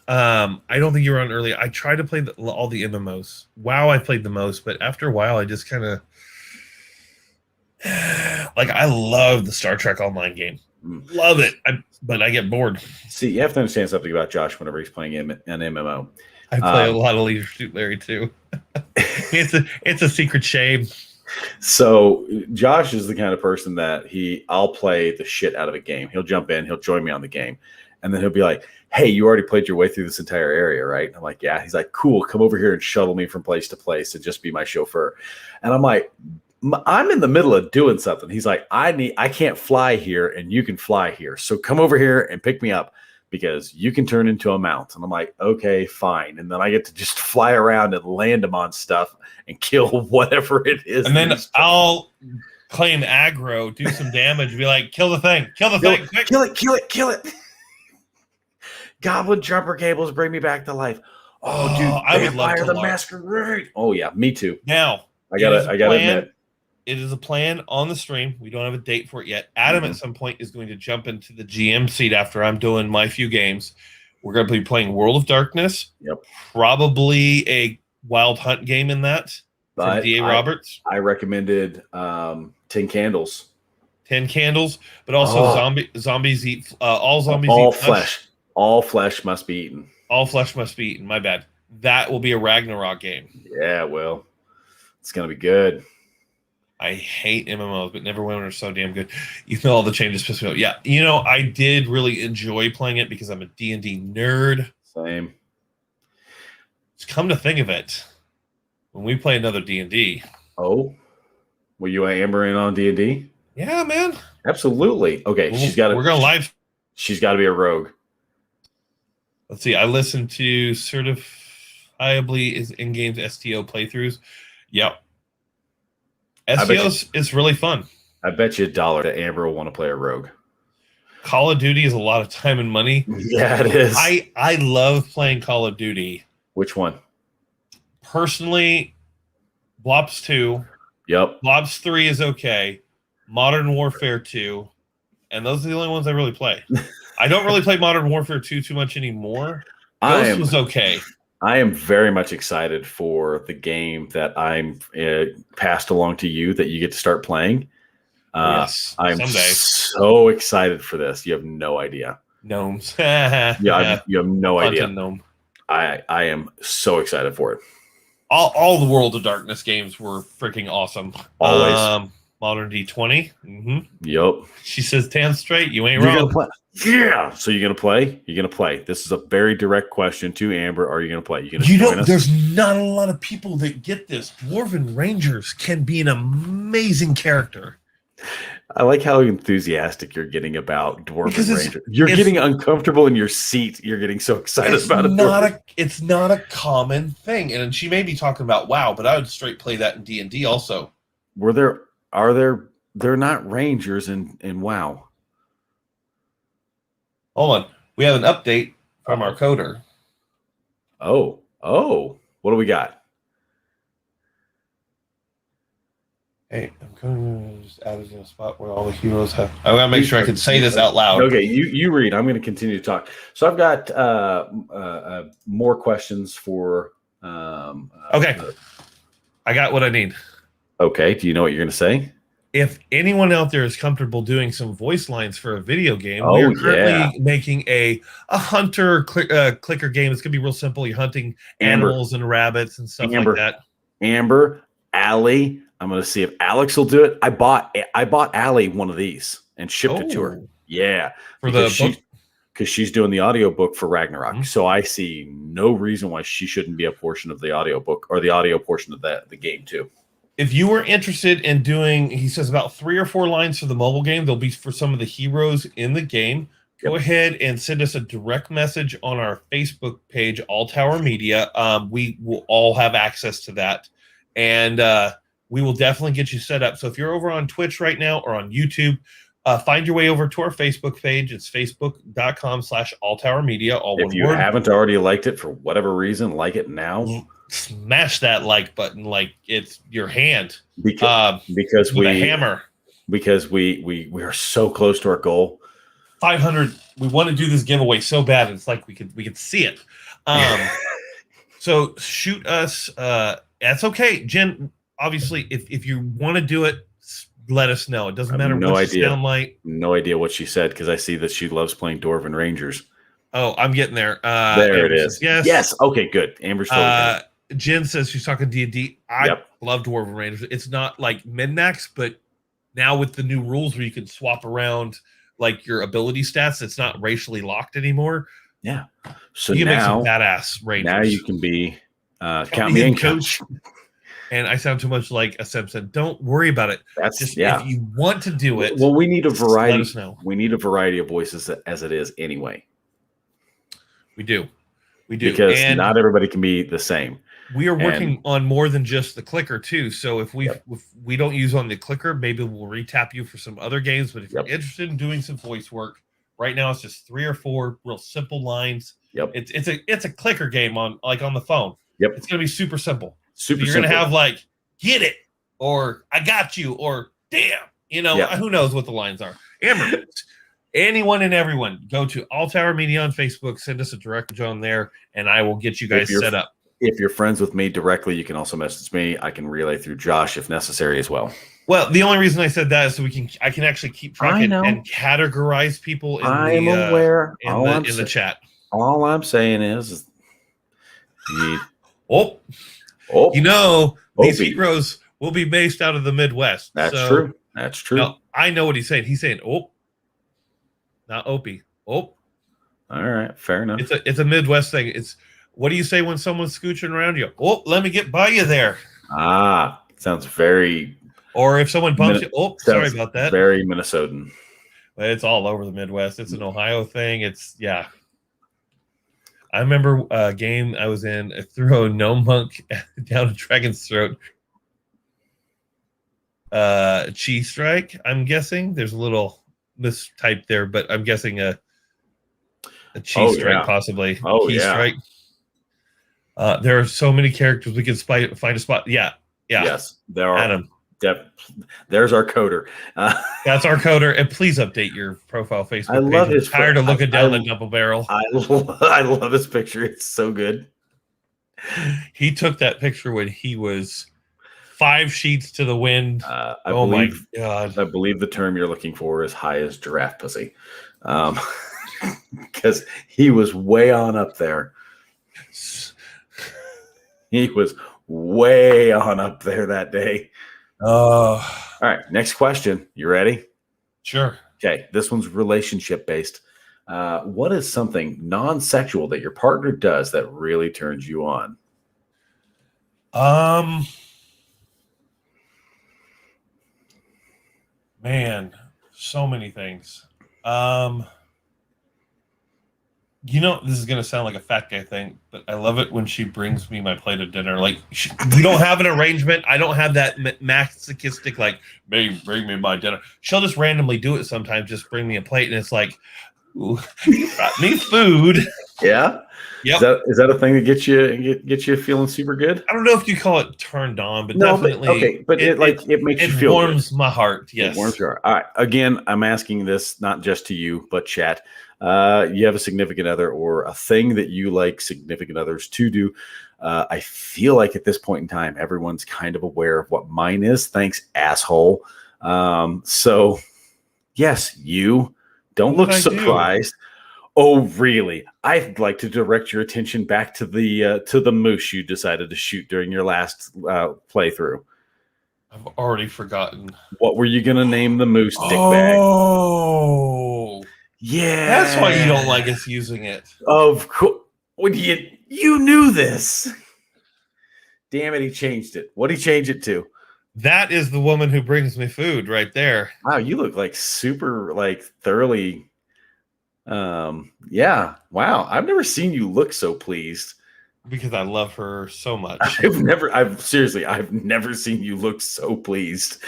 I don't think you were on earlier. I tried to play all the MMOs. WoW, I played the most, but after a while, I just kind of like I love the Star Trek Online game. Love it, but I get bored. See, you have to understand something about Josh whenever he's playing an MMO. I play a lot of Leisure Larry too. it's a secret shame. So Josh is the kind of person that I'll play the shit out of a game. He'll jump in, he'll join me on the game, and then he'll be like, "Hey, you already played your way through this entire area, right?" I'm like, "Yeah." He's like, "Cool, come over here and shuttle me from place to place and just be my chauffeur." And I'm like, I'm in the middle of doing something. He's like, I can't fly here and you can fly here. So come over here and pick me up because you can turn into a mount. And I'm like, okay, fine. And then I get to just fly around and land them on stuff and kill whatever it is. And then I'll claim aggro, do some damage, be like, kill the thing, quick. Kill it. Goblin jumper cables bring me back to life. Oh, dude, I would love to the Masquerade. Oh yeah, me too. Now I gotta admit. It is a plan on the stream. We don't have a date for it yet. Adam at some point is going to jump into the GM seat after I'm doing my few games. We're going to be playing World of Darkness. Yep. Probably a Wild Hunt game in that from D.A. Roberts. I recommended 10 Candles. 10 Candles, but also zombies eat all zombies all eat flesh. All flesh must be eaten. All flesh must be eaten. My bad. That will be a Ragnarok game. Yeah, well, it's going to be good. I hate MMOs, but Neverwinter are so damn good. You know, all the changes piss me off. Yeah, you know, I did really enjoy playing it because I'm a D&D nerd. Same. Just come to think of it, when we play another D&D. Oh, were you Amber in on D&D? Yeah, man. Absolutely. Okay, we're going live. She's got to be a rogue. Let's see. I listened to certifiably is in-games STO playthroughs. Yep. STO is really fun. I bet you $1 that Amber will want to play a rogue. Call of Duty is a lot of time and money. Yeah, it is. I love playing Call of Duty. Which one? Personally, Blobs 2. Yep. Blobs 3 is okay. Modern Warfare 2. And those are the only ones I really play. I don't really play Modern Warfare 2 too much anymore. Ghost was okay. I am very much excited for the game that I'm passed along to you that you get to start playing. Yes, I'm someday. So excited for this. You have no idea. Gnomes. You have no idea. Gnome. I am so excited for it. All the World of Darkness games were freaking awesome. Always. Modern D20. Mm-hmm. Yep. She says 10 straight. You ain't wrong. Yeah. So you're gonna play? You're gonna play. This is a very direct question to Amber. Are you gonna play? You know, there's not a lot of people that get this. Dwarven Rangers can be an amazing character. I like how enthusiastic you're getting about Dwarven Rangers. You're getting uncomfortable in your seat. You're getting so excited about it. It's not a common thing. And she may be talking about WoW, but I would straight play that in D&D also. They're not Rangers in WoW. Hold on. We have an update from our coder. Oh. What do we got? Hey, I'm going to just add it in a spot where all the heroes have. I want to make sure I can say this out loud. Okay, you read. I'm going to continue to talk. So I've got more questions for. Okay. I got what I need. Okay. Do you know what you're going to say? If anyone out there is comfortable doing some voice lines for a video game, we are currently making a hunter clicker game. It's going to be real simple. You're hunting animals and rabbits and stuff like that. Amber, Allie. I'm going to see if Alex will do it. I bought Allie one of these and shipped it to her. Yeah. Because she's doing the audiobook for Ragnarok. Mm-hmm. So I see no reason why she shouldn't be a portion of the audiobook or the audio portion of the game too. If you were interested in doing, he says about 3 or 4 lines for the mobile game, they'll be for some of the heroes in the game. Go ahead and send us a direct message on our Facebook page, All Tower Media. We will all have access to that. And we will definitely get you set up. So if you're over on Twitch right now or on YouTube, find your way over to our Facebook page. It's facebook.com/alltowermedia. If you haven't already liked it for whatever reason, like it now. smash that like button like it's your hand. Because with a hammer. Because we are so close to our goal. 500. We want to do this giveaway so bad. It's like we could see it. So shoot us. That's okay, Jen. Obviously, if you want to do it, let us know. It doesn't matter what you sound like. No idea what she said because I see that she loves playing Dwarven Rangers. Oh, I'm getting there. There Amber it is. Yes. Yes. Okay. Good. Amber's totally Jen says she's talking D&D. I love Dwarven Rangers. It's not like Min-Max, but now with the new rules where you can swap around like your ability stats, it's not racially locked anymore. Yeah. So you can now, make some badass Rangers. Now you can be count me in, coach. And I sound too much like a Simpson. Don't worry about it. That's just if you want to do it. Well, we need a variety. Let us know. We need a variety of voices as it is anyway. We do. Because not everybody can be the same. We are working on more than just the clicker too. So if we don't use on the clicker, maybe we'll retap you for some other games. But if you're interested in doing some voice work, right now it's just 3 or 4 real simple lines. Yep. It's a clicker game on the phone. Yep. It's gonna be super simple. Super. You're gonna have like get it or I got you or damn. Who knows what the lines are. Amber. Anyone and everyone, go to All Tower Media on Facebook, send us a direct on there, and I will get you guys set up. If you're friends with me directly, you can also message me. I can relay through Josh if necessary as well. Well, the only reason I said that is so I can actually keep track and categorize people in aware. in the chat. All I'm saying is these heroes will be based out of the Midwest. That's true. That's true. Now, I know what he's saying. He's saying, not Opie. All right, fair enough. It's a Midwest thing. It's what do you say when someone's scooching around you? Let me get by you there. Sounds very. Or if someone bumps you, sorry about that. Very Minnesotan. It's all over the Midwest. It's an Ohio thing. I remember a game I was in. I threw a gnome monk down a dragon's throat. Chi strike. I'm guessing there's a little mistype there, but I'm guessing a chi strike possibly. Strike. There are so many characters we can find a spot. Yeah. Yes, there are. Adam. There's our coder. That's our coder, and please update your profile Facebook page. I love his. I'm tired of looking down the double barrel. I love his picture. It's so good. He took that picture when he was 5 sheets to the wind. My God! I believe the term you're looking for is high as giraffe pussy, because he was way on up there. He was way on up there that day. All right, next question. You ready? Sure. Okay, this one's relationship based. What is something non-sexual that your partner does that really turns you on? Man, so many things. This is going to sound like a fat guy thing, but I love it when she brings me my plate of dinner. Like, we don't have an arrangement. I don't have that masochistic, like, babe, bring me my dinner. She'll just randomly do it sometimes, just bring me a plate, and it's like, ooh, you brought me food. Yeah? Yep. Is that a thing that gets you feeling super good? I don't know if you call it turned on, but definitely. But it makes you feel good. It warms my heart, yes. It warms your heart. All right. Again, I'm asking this not just to you, but chat. You have a significant other or a thing that you like significant others to do. I feel like at this point in time, everyone's kind of aware of what mine is. Thanks, asshole. So, yes, you don't look surprised. Oh, really? I'd like to direct your attention back to the moose you decided to shoot during your last playthrough. I've already forgotten. What were you going to name the moose, dickbag? Oh, yeah. That's why you don't like us using it. Of course. You knew this. Damn it, he changed it. What'd he change it to? That is the woman who brings me food right there. Wow, you look like super, thoroughly... yeah. Wow. I've never seen you look so pleased. Because I love her so much. I've never seen you look so pleased.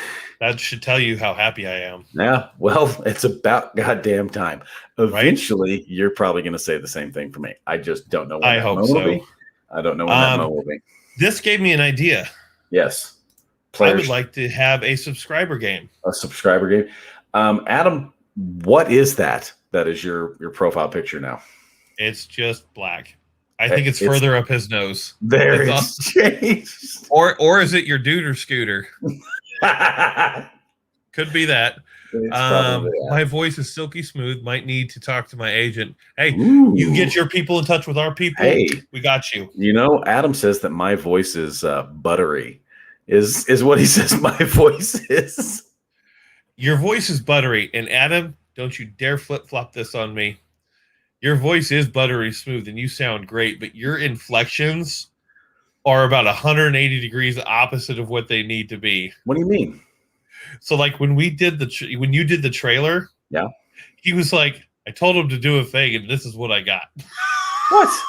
That should tell you how happy I am. Yeah. Well, it's about goddamn time. Eventually, You're probably going to say the same thing for me. I just don't know when I hope so. will be. I don't know when that moment will be. This gave me an idea. Yes. I would like to have a subscriber game. A subscriber game. Adam, what is that? That is your profile picture now. It's just black. I think it's further up his nose. There it's changed. Or is it your dude or scooter? Could be that. My voice is silky smooth. Might need to talk to my agent. Hey, you get your people in touch with our people. Hey, we got you. You know, Adam says that my voice is buttery. Is what he says my voice is. Your voice is buttery, and Adam, don't you dare flip-flop this on me. Your voice is buttery smooth, and you sound great, but your inflections are about 180 degrees opposite of what they need to be. What do you mean? So, like when we did when you did the trailer, yeah, he was like, "I told him to do a thing, and this is what I got." What?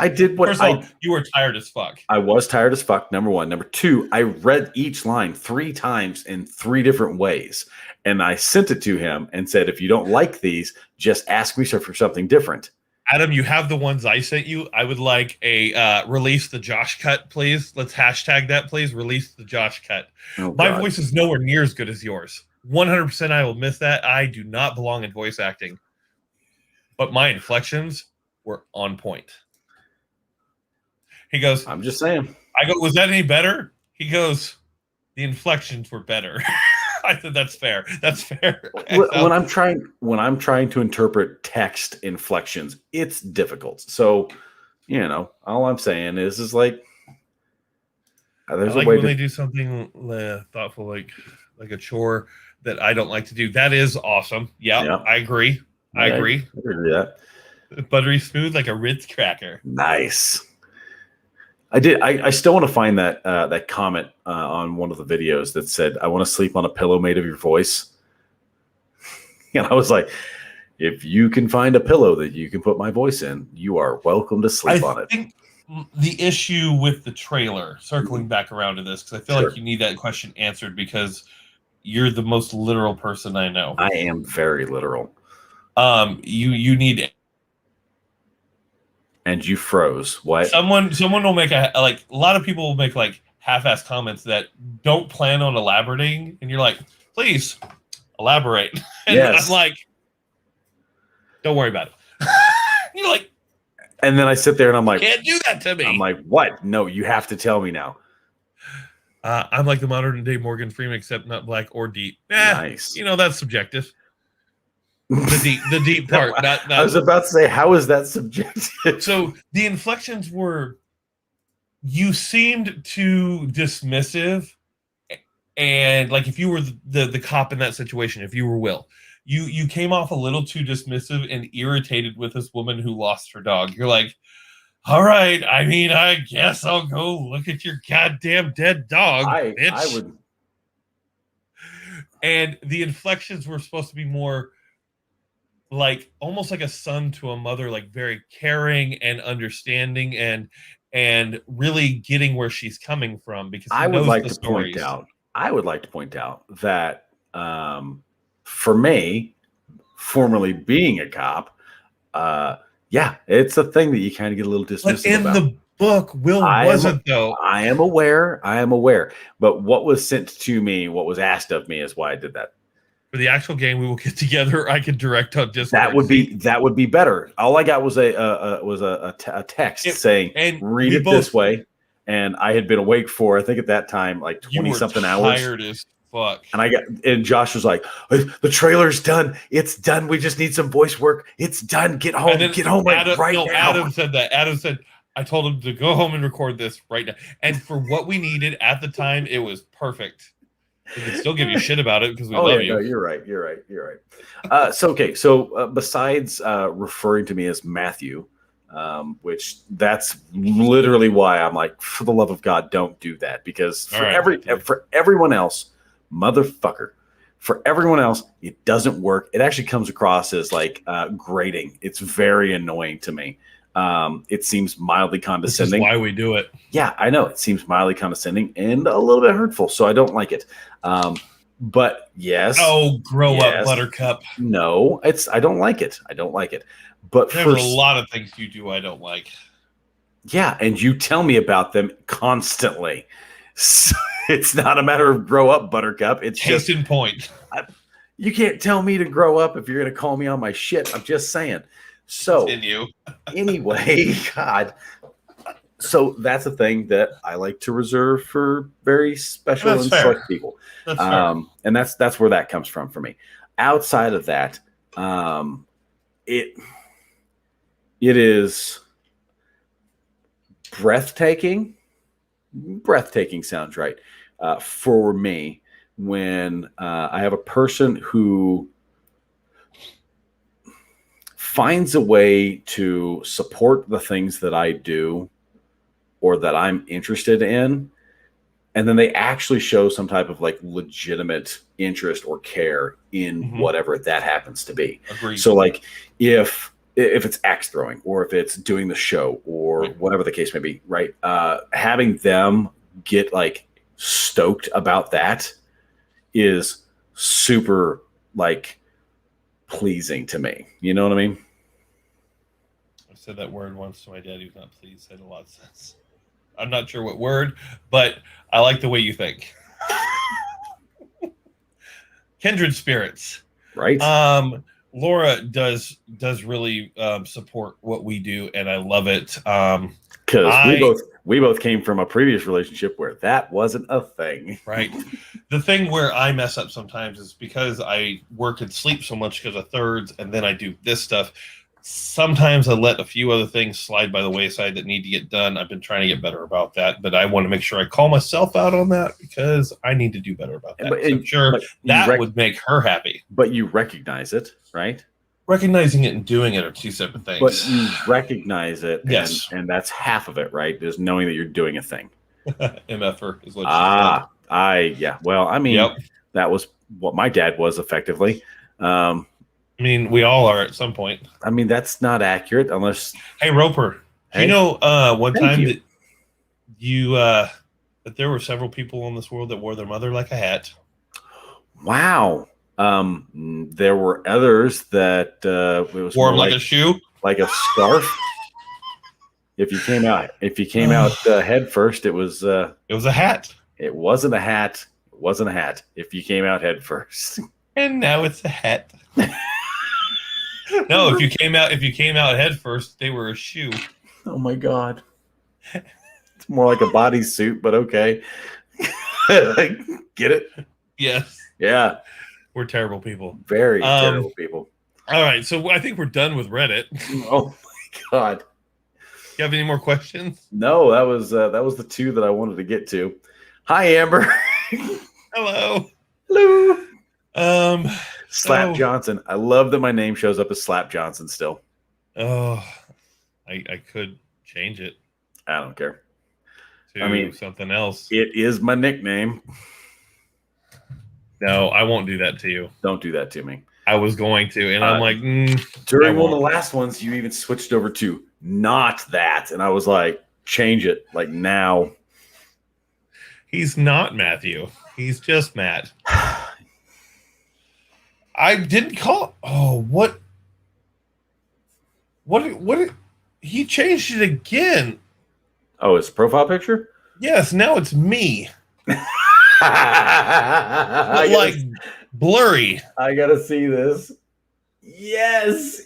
I did what? First of all, you were tired as fuck. I was tired as fuck. Number one. Number two, I read each line 3 times in 3 different ways, and I sent it to him and said, "If you don't like these, just ask me for something different." Adam, you have the ones I sent you. I would like a release the Josh cut, please. Let's hashtag that, please. Release the Josh cut. Oh, my voice is nowhere near as good as yours. 100% I will miss that. I do not belong in voice acting. But my inflections were on point. He goes, I'm just saying. I go, was that any better? He goes, the inflections were better. I said, that's fair. That's fair. When I'm trying to interpret text inflections, it's difficult. So, you know, all I'm saying is like, there's I like a way when they do something thoughtful, like a chore that I don't like to do. That is awesome. Yeah. I agree. I agree. I agree with that. Buttery smooth like a Ritz cracker. Nice. I still want to find that comment on one of the videos that said, "I want to sleep on a pillow made of your voice." And I was like, if you can find a pillow that you can put my voice in, you are welcome to sleep on it. I think the issue with the trailer, circling back around to this, because I feel like you need that question answered because you're the most literal person I know. I am very literal. You need. And you froze. What? Someone will make a lot of people will make like half-ass comments that don't plan on elaborating, and you're like, please elaborate. And I'm like, don't worry about it. You're like, and then I sit there and I'm like, can't do that to me. I'm like, what? No, you have to tell me now. I'm like the modern day Morgan Freeman, except not black or deep. Nice. You know, that's subjective. The deep part. not I was about to say, how is that subjective? So the inflections were, you seemed too dismissive, and like if you were the cop in that situation, if you were Will, you came off a little too dismissive and irritated with this woman who lost her dog. You're like, all right, I mean, I guess I'll go look at your goddamn dead dog, bitch. I would. And the inflections were supposed to be more like almost like a son to a mother, like very caring and understanding and really getting where she's coming from, because I would like to point out that for me, formerly being a cop, it's a thing that you kind of get a little dismissive but in about. the book, Will wasn't though. I am aware. But what was sent to me, what was asked of me, is why I did that. For the actual game, we will get together. I can direct on Discord. That would be better. All I got was a text saying, "Read it this way," and I had been awake for, I think at that time, like 20-something hours. Tired as fuck. And Josh was like, "The trailer's done. It's done. We just need some voice work. It's done. Get home. Get home right now." Adam said that. Adam said, "I told him to go home and record this right now." And for what we needed at the time, it was perfect. We can still give you shit about it because we love you. No, you're right. So besides referring to me as Matthew, which that's literally why I'm like, for the love of God, don't do that, because for everyone else, motherfucker, for everyone else, it doesn't work. It actually comes across as like grating. It's very annoying to me. It seems mildly condescending. This is why we do it. Yeah, I know. It seems mildly condescending and a little bit hurtful, so I don't like it. But yes. Oh, grow up, Buttercup. No, I don't like it. But there's a lot of things you do I don't like. Yeah, and you tell me about them constantly. So it's not a matter of grow up, Buttercup. It's Case just in point. you can't tell me to grow up if you're going to call me on my shit. I'm just saying. So Continue. anyway, God. So that's a thing that I like to reserve for very special That's and fair. select people. That's fair. And that's where that comes from for me. Outside of that, it is breathtaking. Breathtaking sounds right for me when I have a person who finds a way to support the things that I do or that I'm interested in, and then they actually show some type of like legitimate interest or care in whatever that happens to be. Agreed. So like if it's axe throwing or if it's doing the show or whatever the case may be, right? Having them get like stoked about that is super like pleasing to me. You know what I mean? I said that word once to my dad. He was not pleased. It had a lot of sense. I'm not sure what word, but I like the way you think. Kindred spirits. Right. Laura does really support what we do, and I love it. Because we both came from a previous relationship where that wasn't a thing. Right. The thing where I mess up sometimes is because I work and sleep so much because of thirds, and then I do this stuff. Sometimes I let a few other things slide by the wayside that need to get done. I've been trying to get better about that, but I want to make sure I call myself out on that because I need to do better about that. I'm sure that would make her happy. But you recognize it, right? Recognizing it and doing it are two separate things. But you recognize it, yes, and that's half of it, right? Is knowing that you're doing a thing. MFer is what she said. Well, I mean, that was what my dad was effectively. I mean, we all are at some point. I mean, that's not accurate unless. Hey, Roper, you know, one time that that there were several people in this world that wore their mother like a hat. Wow. There were others that it was wore them like a shoe, like a scarf. If you came out head first, it was a hat. It wasn't a hat. It wasn't a hat. If you came out head first, and now it's a hat. No, if you came out head first, they were a shoe. Oh my God. It's more like a bodysuit, but okay. Get it? Yes. Yeah. We're terrible people. Very terrible people. All right, so I think we're done with Reddit. Oh my God. You have any more questions? No, that was the two that I wanted to get to. Hi, Amber. Hello. Hello. Slap Johnson. I love that my name shows up as Slap Johnson still. Oh, I could change it. I don't care. To something else. It is my nickname. No, I won't do that to you. Don't do that to me. I was going to, and I'm like, during one of the last ones, you even switched over to not that, and I was like, change it, like now. He's not Matthew. He's just Matt. I didn't call. Oh, what? He changed it again. Oh, his profile picture? Yes, now it's me. Like blurry. I gotta see this. Yes.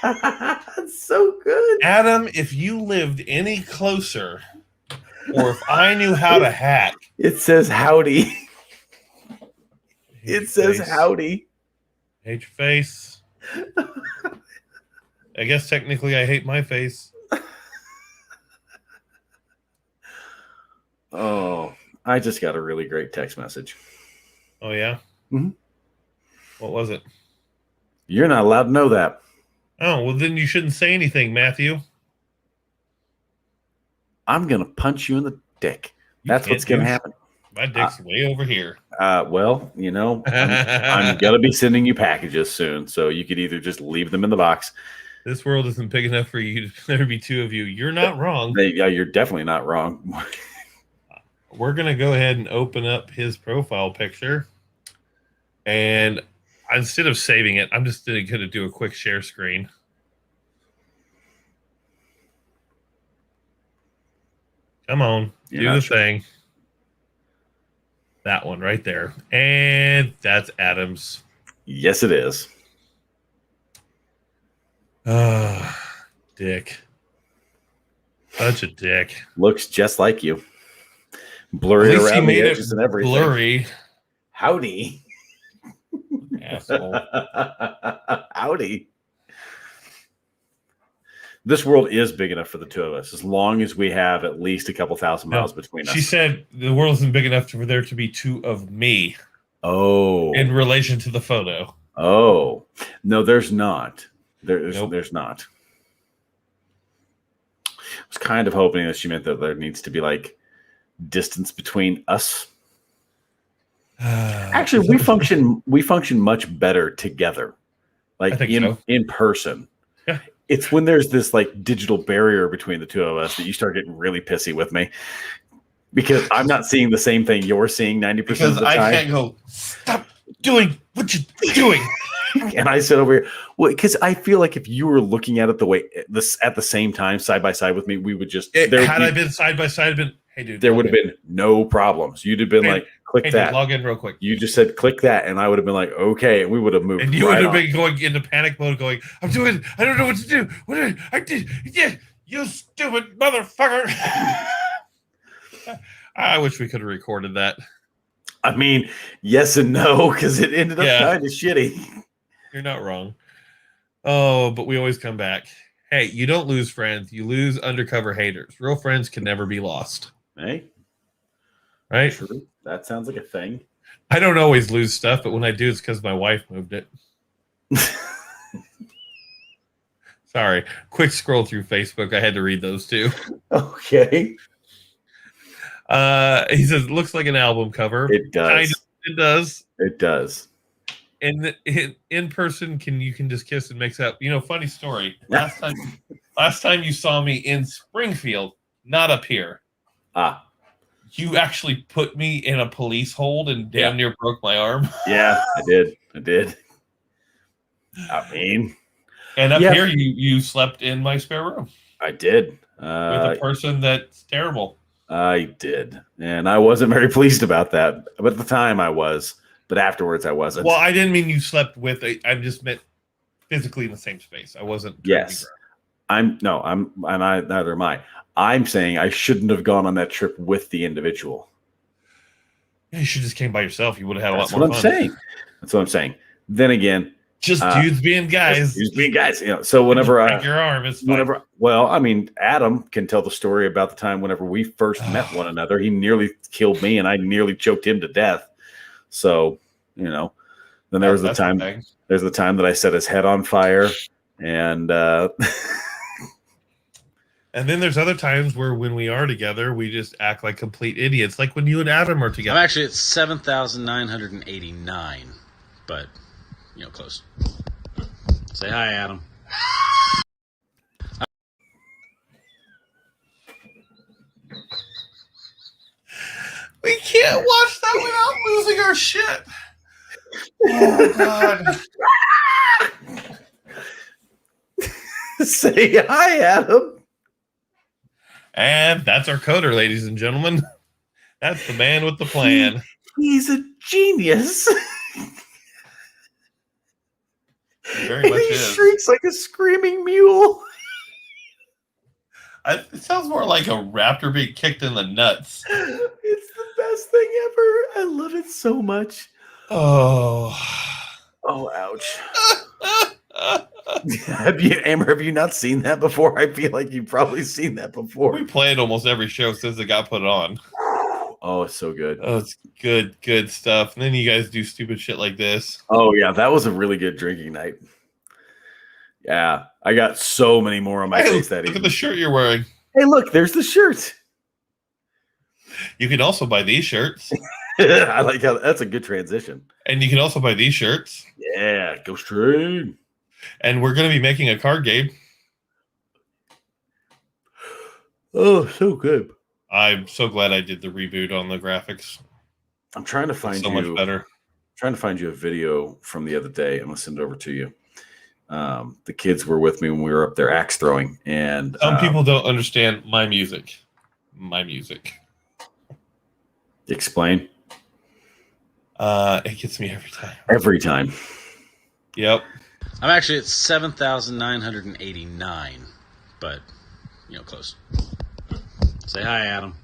That's so good. Adam, if you lived any closer, or if I knew how to hack. It says howdy. It says howdy. Hate your face. I guess technically I hate my face. Oh, I just got a really great text message. Oh, yeah? Mm-hmm. What was it? You're not allowed to know that. Oh, well, then you shouldn't say anything, Matthew. I'm going to punch you in the dick. That's what's going to happen. My dick's way over here. Well, you know, I'm going to be sending you packages soon, so you could either just leave them in the box. This world isn't big enough for you. There be two of you. You're not wrong. Yeah, you're definitely not wrong. We're going to go ahead and open up his profile picture. And instead of saving it, I'm just going to do a quick share screen. Come on. You're Do not the sure. thing. That one right there. And that's Adams. Yes, it is. Dick. Such a dick. Looks just like you. Blurry At least he around the made it edges and everything. blurry. Howdy. Asshole. Howdy. This world is big enough for the two of us, as long as we have at least a couple thousand miles between us. She said the world isn't big enough for there to be two of me. Oh. In relation to the photo. Oh. No, there's not. There's not. I was kind of hoping that she meant that there needs to be like distance between us. Actually, we function much better together. Like in person. Yeah. It's when there's this like digital barrier between the two of us that you start getting really pissy with me. Because I'm not seeing the same thing you're seeing 90% of the time. Because I can't go, stop doing what you're doing. And I sit over here. Well, because I feel like if you were looking at it at the same time, side by side with me, we would just I been side by side, hey dude, there would have been no problems. You'd have been like, click that. Dude, log in real quick. You just said click that, and I would have been like, okay, and we would have moved. And you would have been going into panic mode, going, I don't know what to do. I did, yeah, you stupid motherfucker. I wish we could have recorded that. I mean, yes and no, because it ended up kind of shitty. You're not wrong. Oh, but we always come back. Hey, you don't lose friends. You lose undercover haters. Real friends can never be lost. Hey. Right? True. That sounds like a thing. I don't always lose stuff, but when I do, it's because my wife moved it. Sorry. Quick scroll through Facebook. I had to read those too. Okay. He says, it looks like an album cover. It does. It does. It does. And in person, you can just kiss and mix up. You know, funny story. Last time you saw me in Springfield, not up here. You actually put me in a police hold and damn near broke my arm. Yeah, I did. I mean, and up here, you slept in my spare room. I did. With a person that's terrible. I did. And I wasn't very pleased about that. But at the time I was. But afterwards I wasn't. Well, I didn't mean you slept with. I just meant physically in the same space. I wasn't. Yes. Neither am I. I'm saying I shouldn't have gone on that trip with the individual. Yeah, you should just came by yourself. You would have had a lot more fun. That's what I'm saying. Then again, just dudes being guys. Dudes being guys. You know, so whenever break your arm, it's fine. Well, I mean, Adam can tell the story about the time whenever we first met one another. He nearly killed me, and I nearly choked him to death. So, you know, then there was the time. There's the time that I set his head on fire, and and then there's other times where when we are together, we just act like complete idiots, like when you and Adam are together. I'm actually at 7,989, but close. Say hi, Adam. We can't watch that without losing our shit. Oh, God. Say hi, Adam. And that's our coder, ladies and gentlemen. That's the man with the plan. He's a genius. Very much he shrieks like a screaming mule. It sounds more like a raptor being kicked in the nuts. It's the best thing ever. I love it so much. Oh, ouch. Have you not seen that before? I feel like you've probably seen that before. We play it almost every show since it got put on. Oh, it's so good. Oh, it's good stuff. And then you guys do stupid shit like this. Oh, yeah. That was a really good drinking night. Yeah. I got so many more on my face that evening. Look at the shirt you're wearing. Hey, look. There's the shirt. You can also buy these shirts. I like how that's a good transition. And you can also buy these shirts. Yeah. Go straight. And we're going to be making a card game. Oh, so good. I'm so glad I did the reboot on the graphics. I'm trying to find so much better. Trying to find you a video from the other day. I'm gonna send it over to you. The kids were with me when we were up there axe throwing, and some people don't understand my music. my music. Explain. It gets me every time. Every time. Yep. I'm actually at 7,989, but close. Say hi, Adam.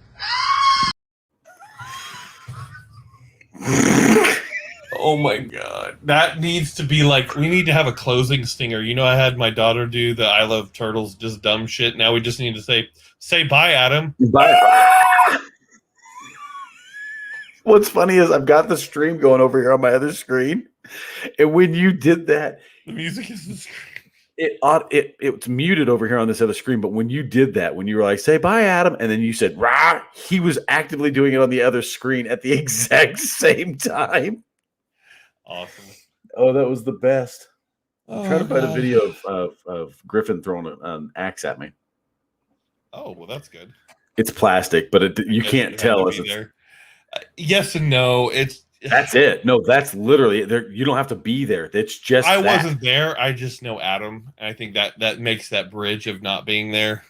Oh my god. That needs to be like, we need to have a closing stinger. I had my daughter do the I Love Turtles, just dumb shit. Now we just need to say bye, Adam. Bye. What's funny is I've got the stream going over here on my other screen. And when you did that, the music is the screen. It's muted over here on this other screen, but when you did that, when you were like, say bye, Adam, and then you said, rah, he was actively doing it on the other screen at the exact same time. Awesome. Oh, that was the best. I'm trying to find a video of Griffin throwing an axe at me. Oh, well, that's good. It's plastic, but you can't tell. Yes and no. That's it. No, that's literally there. You don't have to be there. It's just I wasn't there. I just know Adam. And I think that makes that bridge of not being there.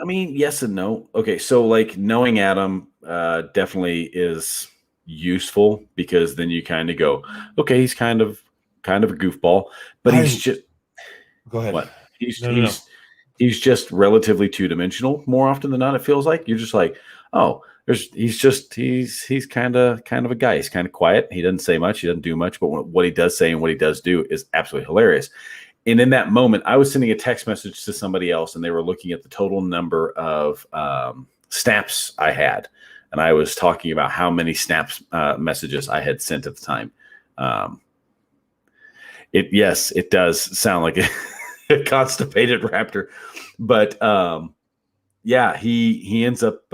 I mean, yes and no. Okay, so like knowing Adam definitely is useful because then you kind of go, okay, he's kind of a goofball, but he's just. Go ahead. What? He's just relatively two-dimensional more often than not. It feels like you're just like, oh. He's kind of a guy. He's kind of quiet. He doesn't say much. He doesn't do much. But what he does say and what he does do is absolutely hilarious. And in that moment, I was sending a text message to somebody else, and they were looking at the total number of snaps I had, and I was talking about how many snaps messages I had sent at the time. It does sound like a constipated raptor, but yeah, he ends up.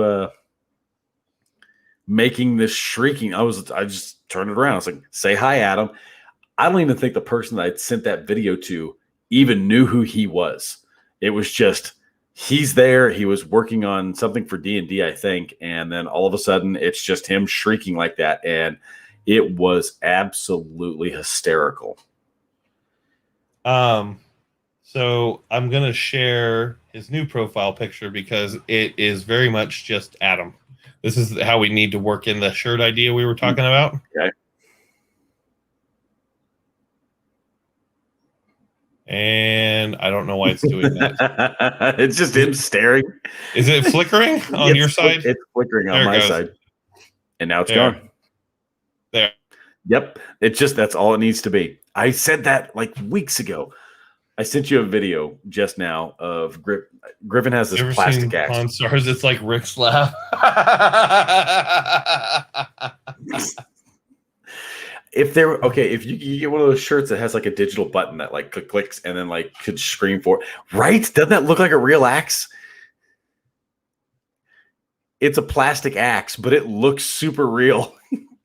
Making this shrieking. I just turned it around. I was like, say hi, Adam. I don't even think the person that I'd sent that video to even knew who he was. It was just, he's there. He was working on something for D&D, I think. And then all of a sudden it's just him shrieking like that. And it was absolutely hysterical. So I'm going to share his new profile picture because it is very much just Adam. This is how we need to work in the shirt idea we were talking about. Okay. And I don't know why it's doing that. It's just him staring. Is it flickering on your side? It's flickering on my side. And now it's gone. There. Yep. That's all it needs to be. I said that like weeks ago. I sent you a video just now of Griffin has this plastic axe. On Stars, it's like Rick's laugh. If you get one of those shirts that has like a digital button that like clicks and then like could scream for it, right? Doesn't that look like a real axe? It's a plastic axe, but it looks super real.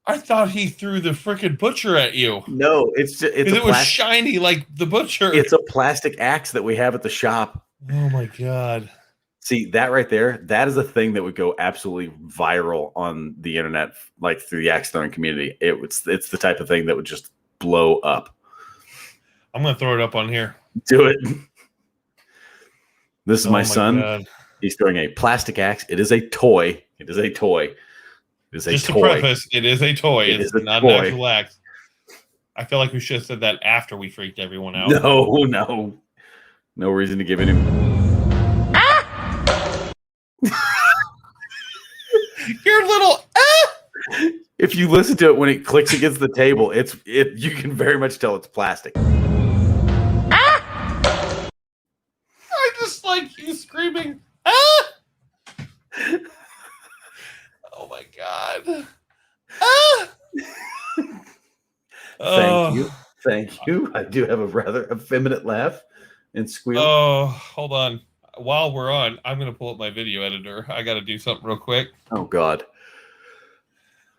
I thought he threw the freaking butcher at you. No, it was shiny like the butcher. It's a plastic axe that we have at the shop. Oh my god. See, that right there, that is a thing that would go absolutely viral on the internet, like through the axe throwing community. It's the type of thing that would just blow up. I'm going to throw it up on here. Do it. This is my son. God. He's throwing a plastic axe. It is a toy. It is a toy. Just to preface, it is a toy. It's not an actual axe. I feel like we should have said that after we freaked everyone out. No reason to give it him. Your little. If you listen to it when it clicks against the table, you can very much tell it's plastic. I just like you screaming. Oh my god. Thank you. I do have a rather effeminate laugh and squeal. Oh, hold on. While we're on, I'm going to pull up my video editor. I got to do something real quick. Oh god.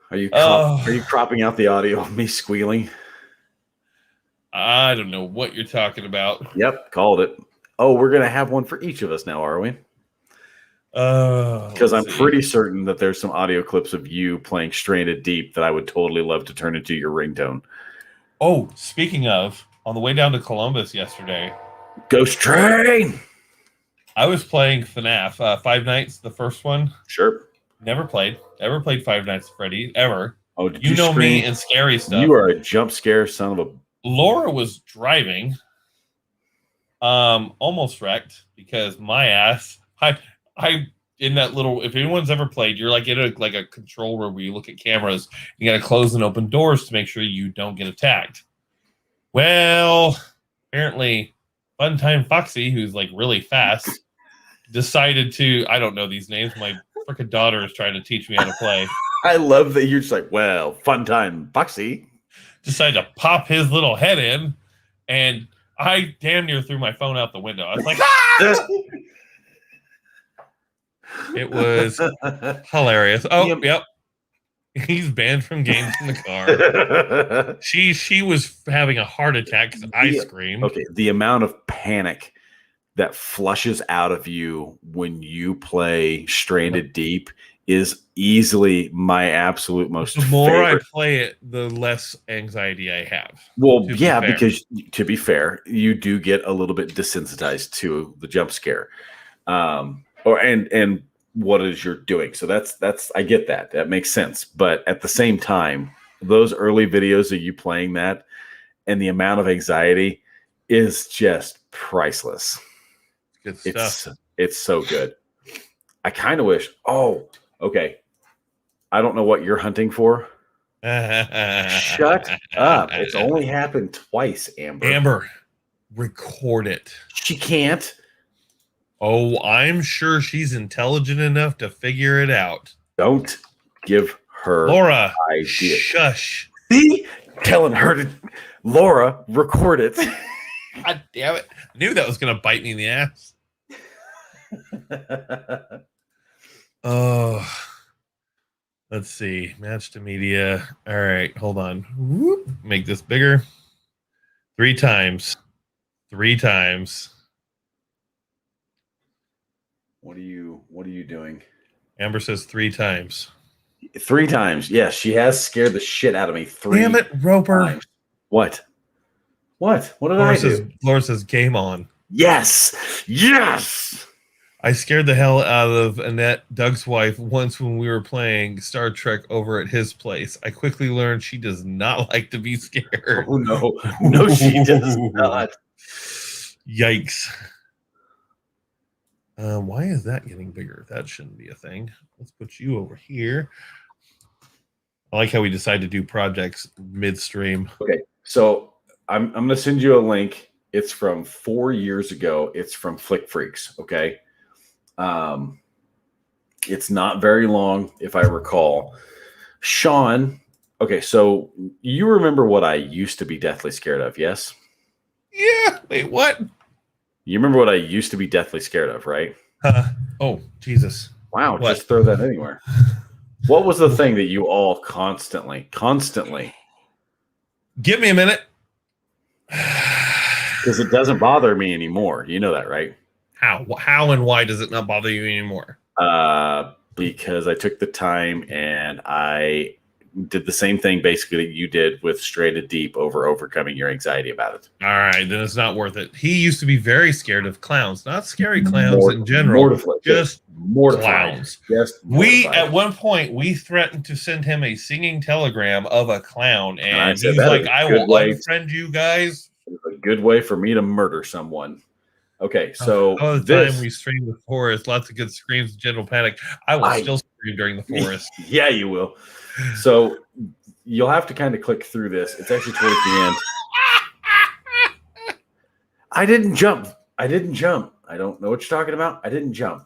Are you cropping out the audio of me squealing? I don't know what you're talking about. Yep, called it. Oh, we're going to have one for each of us now, are we? Because I'm pretty certain that there's some audio clips of you playing Stranded Deep that I would totally love to turn into your ringtone. Oh, speaking of, on the way down to Columbus yesterday, Ghost Train. I was playing FNAF 5 Nights, the first one. Sure. Never played. Ever played Five Nights at Freddy's ever. Oh, did You know me scream? and scary stuff. You are a jump scare son of a. Laura was driving. Almost wrecked because my ass. I in that little. If anyone's ever played, you're like in a control room where you look at cameras. You got to close and open doors to make sure you don't get attacked. Well, apparently, Funtime Foxy, who's like really fast, decided to. I don't know these names. My freaking daughter is trying to teach me how to play. I love that you're just like, well, Funtime Foxy. Decided to pop his little head in, and I damn near threw my phone out the window. I was like, it was hilarious. Oh, yep. He's banned from games in the car. She was having a heart attack because I screamed. Okay, the amount of panic that flushes out of you when you play Stranded Deep is easily my absolute most The more favorite. I play it, the less anxiety I have. Well, yeah, because to be fair, you do get a little bit desensitized to the jump scare, and what it is you're doing. So that's I get that. That makes sense. But at the same time, those early videos of you playing that and the amount of anxiety is just priceless. Good stuff. It's so good. I kind of wish. Oh, okay. I don't know what you're hunting for. Shut up. It's only happened twice, Amber. Amber, record it. She can't. Oh, I'm sure she's intelligent enough to figure it out. Don't give her Laura, idea. Shush. See? Telling her to Laura, record it. God damn it. I knew that was going to bite me in the ass. Oh, let's see. Match to media. All right, hold on. Whoop. Make this bigger. 3 times. 3 times. What are you doing? Amber says 3 times. 3 times. Yes, she has scared the shit out of me 3 Damn it, Roper. times. What? What did I do? Laura says game on. Yes. Yes. I scared the hell out of Annette, Doug's wife, once when we were playing Star Trek over at his place. I quickly learned she does not like to be scared. Oh, no. No, she does not. Yikes. Why is that getting bigger? That shouldn't be a thing. Let's put you over here. I like how we decide to do projects midstream. Okay, so I'm going to send you a link. It's from 4 years ago. It's from Flick Freaks, okay? It's not very long, if I recall. Sean, okay, so you remember what I used to be deathly scared of, yes? Yeah, wait, what? You remember what I used to be deathly scared of, right? Oh, Jesus. Wow, What? just throw that anywhere. What was the thing that you all constantly? Give me a minute. Because it doesn't bother me anymore. You know that, right? How and why does it not bother you anymore? Because I took the time and I did the same thing basically that you did with Stranded Deep over overcoming your anxiety about it. All right, then it's not worth it. He used to be very scared of clowns, not scary clowns in general, just clowns. We at one point we threatened to send him a singing telegram of a clown, and he's like, "I will unfriend you guys." It's a good way for me to murder someone. Okay, so all the time we stream the forest, lots of good screams, general panic. I will still scream during the forest. Yeah, you will. So you'll have to kind of click through this. It's actually towards the end. I didn't jump. I don't know what you're talking about. I didn't jump.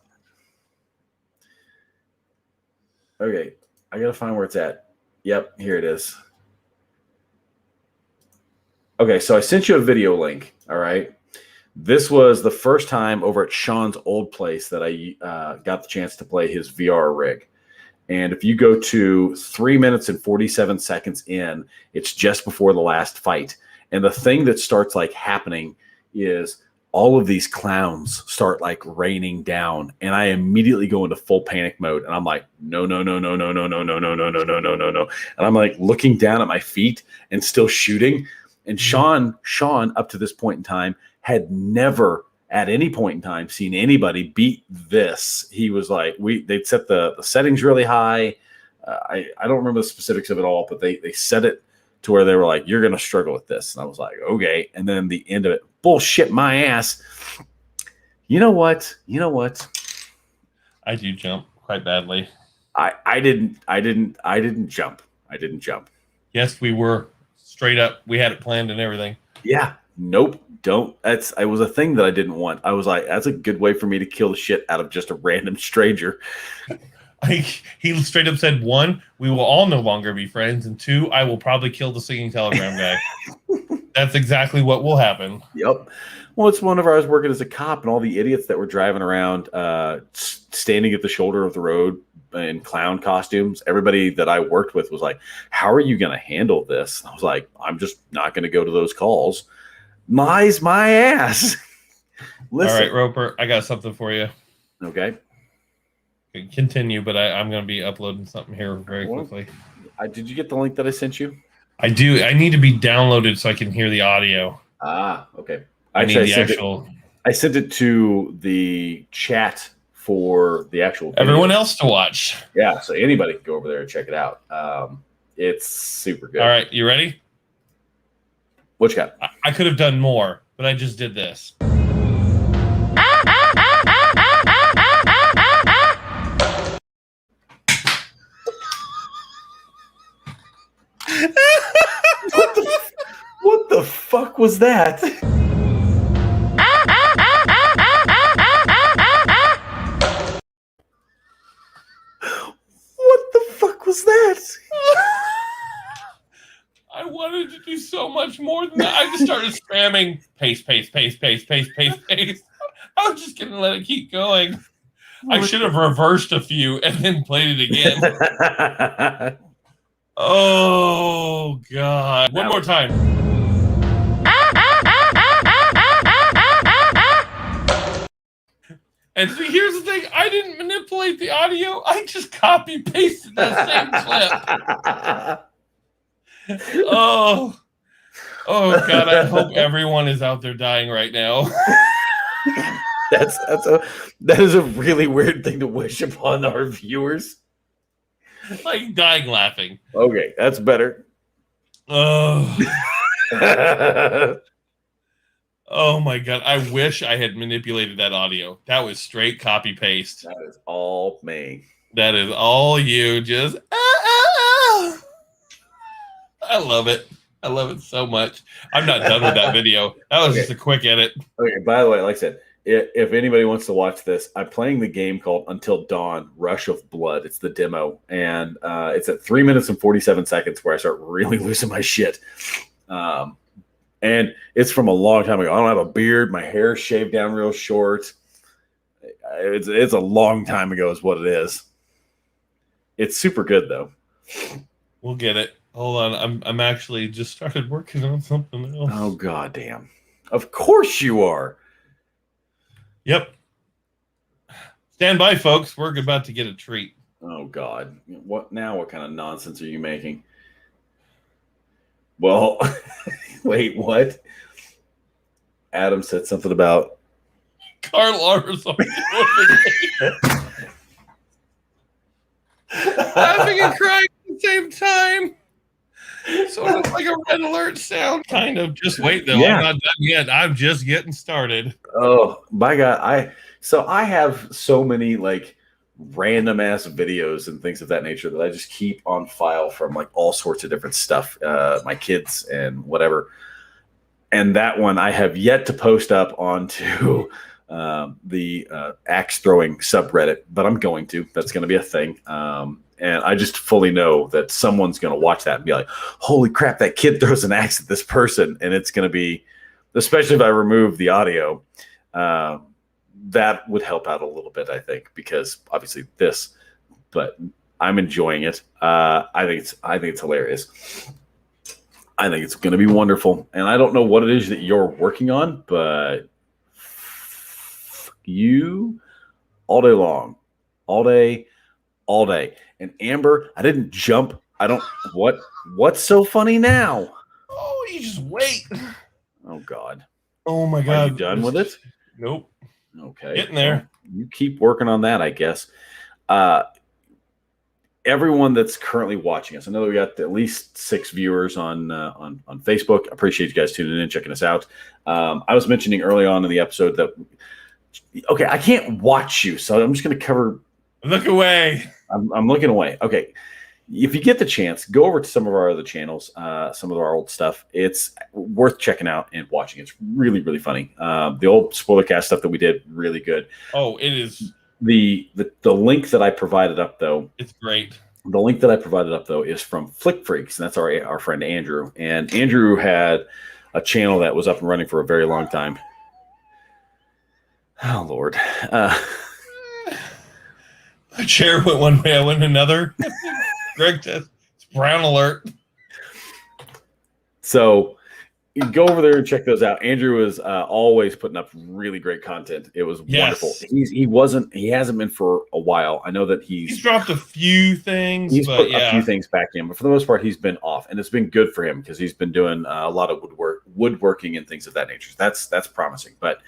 Okay, I gotta find where it's at. Yep, here it is. Okay, so I sent you a video link. All right. This was the first time over at Sean's old place that I got the chance to play his VR rig. And if you go to 3 minutes and 47 seconds in, it's just before the last fight. And the thing that starts like happening is all of these clowns start like raining down. And I immediately go into full panic mode. And I'm like, no. And I'm like looking down at my feet and still shooting. And Sean, up to this point in time, had never, at any point in time seen anybody beat this. He was like, they'd set the settings really high. I don't remember the specifics of it all, but they set it to where they were like, you're going to struggle with this. And I was like, okay. And then the end of it, bullshit my ass. You know what? I do jump quite badly. I didn't jump. Yes, we were straight up. We had it planned and everything. Yeah. Nope. Don't. It was a thing that I didn't want. I was like, that's a good way for me to kill the shit out of just a random stranger. He straight up said, 1, we will all no longer be friends, and 2, I will probably kill the singing telegram guy. That's exactly what will happen. Yep. Well, it's whenever I was working as a cop and all the idiots that were driving around, standing at the shoulder of the road in clown costumes, everybody that I worked with was like, how are you going to handle this? And I was like, I'm just not going to go to those calls. My ass. Listen. All right, Roper, I got something for you. Okay. Continue, but I'm going to be uploading something here very quickly. Did you get the link that I sent you? I do. I need to be downloaded so I can hear the audio. Okay. I sent it to the chat for the actual video. Everyone else to watch. Yeah, so anybody can go over there and check it out. It's super good. All right, you ready? What you got? I could have done more, but I just did this. What the fuck was that? What the fuck was that? I wanted to do so much more than that. I just started spamming paste. I was just gonna let it keep going. I should have reversed a few and then played it again. Oh God! One more time. And see, here's the thing: I didn't manipulate the audio. I just copy pasted the same clip. Oh God! I hope everyone is out there dying right now. That is a really weird thing to wish upon our viewers. Like dying laughing. Okay, that's better. Oh. Oh my God. I wish I had manipulated that audio. That was straight copy paste. That is all me. That is all you. Just I love it. I love it so much. I'm not done with that video. That was just a quick edit. Okay, by the way, like I said, if anybody wants to watch this, I'm playing the game called Until Dawn, Rush of Blood. It's the demo, and it's at 3 minutes and 47 seconds where I start really losing my shit. And it's from a long time ago. I don't have a beard. My hair's shaved down real short. It's a long time ago is what it is. It's super good, though. We'll get it. Hold on. I'm actually just started working on something else. Oh, goddamn. Of course you are. Yep. Stand by, folks. We're about to get a treat. Oh, God. What kind of nonsense are you making? Well, wait, what? Adam said something about Carl Lars on laughing and crying at the same time. Sort of like a red alert sound, kind of. Just wait, though. Yeah. I'm not done yet. I'm just getting started. Oh my God. I have so many like random ass videos and things of that nature that I just keep on file from like all sorts of different stuff, my kids and whatever. And that one I have yet to post up onto the axe throwing subreddit, but I'm going to. That's going to be a thing. And I just fully know that someone's going to watch that and be like, holy crap, that kid throws an axe at this person. And it's going to be, especially if I remove the audio, that would help out a little bit, I think, because obviously but I'm enjoying it. I think it's hilarious. I think it's going to be wonderful. And I don't know what it is that you're working on, but you all day long, all day. And Amber, I didn't jump. What's so funny now? Oh, you just wait. Oh God. Oh my God. Are you done with it? Nope. Okay. Getting there. Well, you keep working on that, I guess. Everyone that's currently watching us, I know that we got at least 6 viewers on Facebook. Appreciate you guys tuning in, checking us out. I was mentioning early on in the episode that, okay, I can't watch you, so I'm just going to cover. Look away. I'm looking away. Okay. If you get the chance, go over to some of our other channels, some of our old stuff. It's worth checking out and watching. It's really, really funny. The old Spoilercast stuff that we did, really good. Oh, it is. The link that I provided up, though. It's great. The link that I provided up, though, is from Flick Freaks, and that's our friend Andrew. And Andrew had a channel that was up and running for a very long time. Oh, Lord. A chair went one way, I went another. Greg says, it's brown alert. So you go over there and check those out. Andrew is always putting up really great content. It was wonderful. He hasn't been for a while. I know that he's dropped a few things. He's put a few things back in, but for the most part, he's been off, and it's been good for him because he's been doing a lot of woodworking and things of that nature. That's promising. But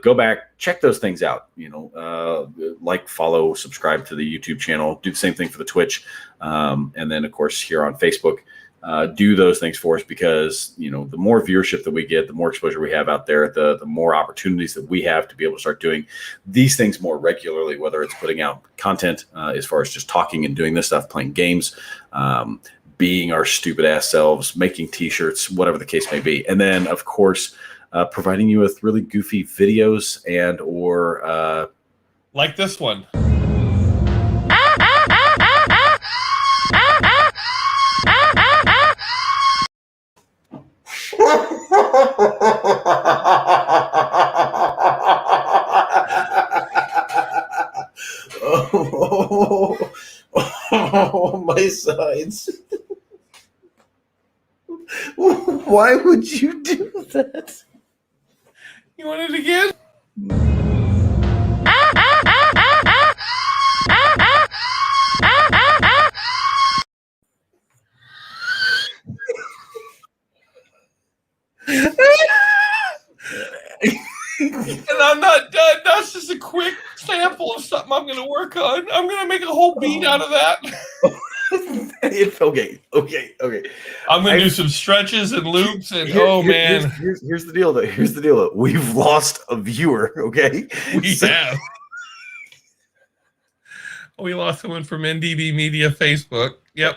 go back, check those things out. Like, follow, subscribe to the YouTube channel. Do the same thing for the Twitch, and then of course here on Facebook. Do those things for us because the more viewership that we get, the more exposure we have out there, the more opportunities that we have to be able to start doing these things more regularly, whether it's putting out content as far as just talking and doing this stuff, playing games, being our stupid ass selves, making t-shirts, whatever the case may be. And then of course, providing you with really goofy videos and or like this one. Oh, my sides. Why would you do that? You want it again? And I'm not done. That's just a quick sample of something I'm going to work on. I'm going to make a whole beat out of that. Okay. I'm going to do some stretches and loops and man. Here's the deal. Here's the deal. We've lost a viewer. Okay. We have. We lost someone from NDB Media Facebook. Yep.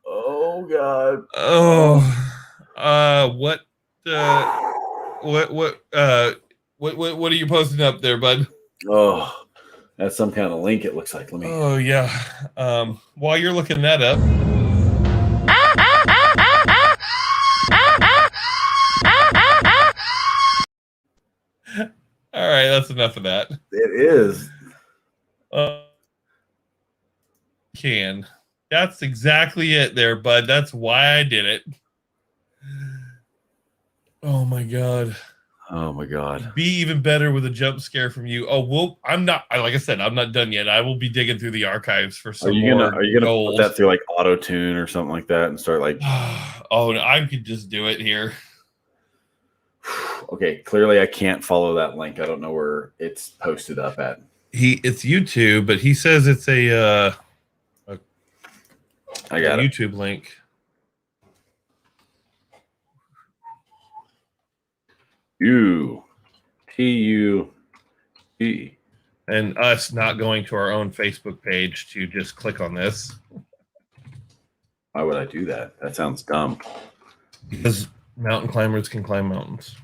Oh God. Oh. What are you posting up there, bud? Oh, that's some kind of link. It looks like. Let me. Oh yeah. While you're looking that up. All right, that's enough of that. It is. That's exactly it there, bud. That's why I did it. Oh my God. Be even better with a jump scare from you. I'm not, like I said, I'm not done yet. I will be digging through the archives for some more. Are you gonna put that through like auto tune or something like that and start like oh no, I could just do it here. Okay, clearly I can't follow that link. I don't know where it's posted up at. It's YouTube, but he says it's a I got a YouTube link. UTUE. And us not going to our own Facebook page to just click on this. Why would I do that? That sounds dumb. Because mountain climbers can climb mountains.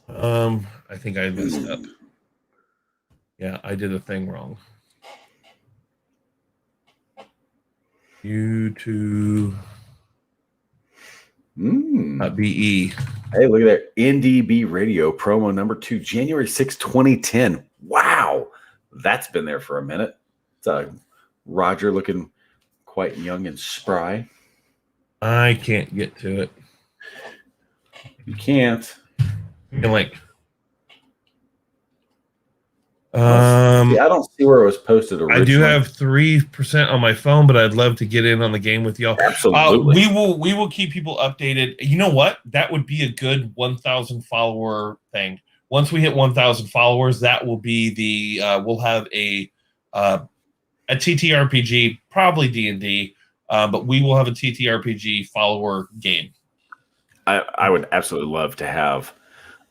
I think I messed up. Yeah, I did a thing wrong. YouTube. BE. Hey, look at that. NDB Radio promo number 2, January 6, 2010. Wow. That's been there for a minute. It's Roger looking quite young and spry. I can't get to it. You can't. Like, See, I don't see where it was posted originally. I do have 3% on my phone, but I'd love to get in on the game with y'all. Absolutely. We will keep people updated. You know what? That would be a good 1,000 follower thing. Once we hit 1,000 followers, that will be the we'll have a TTRPG, probably D&D, but we will have a TTRPG follower game. I would absolutely love to have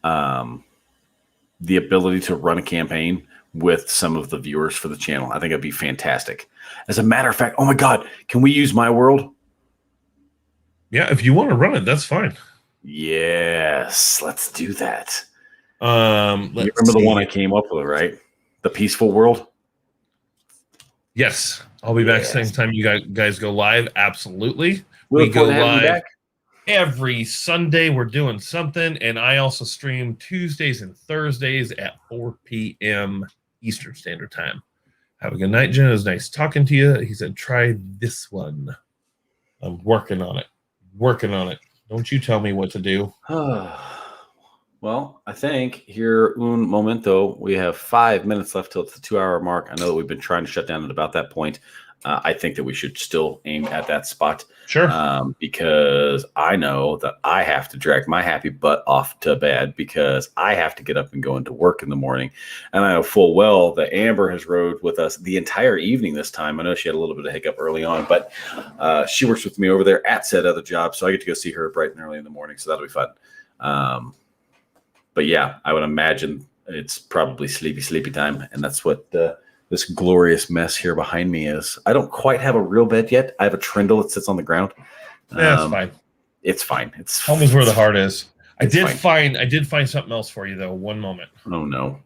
the ability to run a campaign with some of the viewers for the channel. I think it'd be fantastic. As a matter of fact, oh my God, can we use my world? Yeah, if you want to run it, that's fine. Yes, let's do that. You remember the one I came up with, right? The Peaceful World? Yes. I'll be back same time you guys go live. Absolutely. We go live back every Sunday. We're doing something. And I also stream Tuesdays and Thursdays at 4 p.m. Eastern Standard Time. Have a good night, Jen. It was nice talking to you. He said, try this one. I'm working on it. Don't you tell me what to do. Well, I think here, un momento, we have 5 minutes left till it's the 2-hour mark. I know that we've been trying to shut down at about that point. I think that we should still aim at that spot. Sure. Because I know that I have to drag my happy butt off to bed because I have to get up and go into work in the morning. And I know full well that Amber has rode with us the entire evening this time. I know she had a little bit of hiccup early on, but she works with me over there at said other job. So I get to go see her bright and early in the morning. So that'll be fun. But yeah, I would imagine it's probably sleepy time. And that's what this glorious mess here behind me is. I don't quite have a real bed yet. I have a trundle that sits on the ground. That's fine. It's fine. It's home is where the heart is. I did fine. find something else for you though. One moment. Oh no.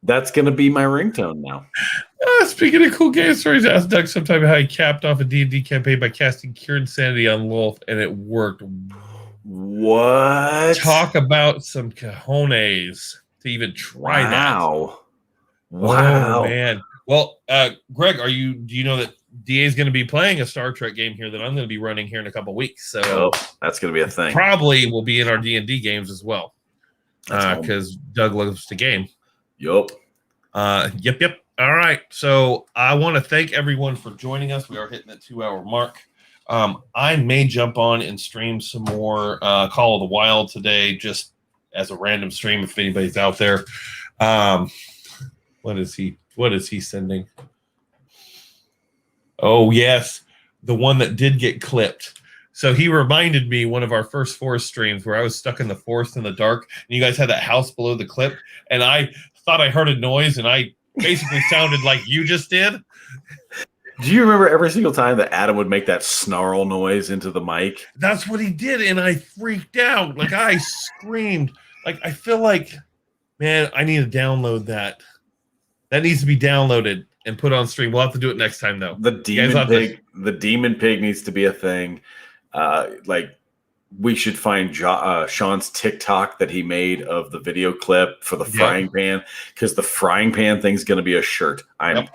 That's going to be my ringtone now. Speaking of cool game stories, I asked Doug sometime how he capped off a D&D campaign by casting Cure Insanity on Lolth, and it worked. What? Talk about some cojones to even try that. Wow. Oh, man. Well, Greg, do you know that DA is going to be playing a Star Trek game here that I'm going to be running here in a couple of weeks? So that's going to be a thing. Probably will be in our D&D games as well, because Doug loves to game. Yep. Yep. All right. So I want to thank everyone for joining us. We are hitting that 2-hour mark. I may jump on and stream some more Call of the Wild today, just as a random stream if anybody's out there. What is he sending? Oh, yes. The one that did get clipped. So he reminded me one of our first forest streams where I was stuck in the forest in the dark, and you guys had that house below the clip, and I thought I heard a noise, and I basically sounded like you just did. Do you remember every single time that Adam would make that snarl noise into the mic? That's what he did, and I freaked out. Like, I screamed. Like, I feel like, man, I need to download that. That needs to be downloaded and put on stream. We'll have to do it next time, though. The demon pig needs to be a thing. We should find Sean's TikTok that he made of the video clip for the frying pan, because the frying pan thing's going to be a shirt. I'm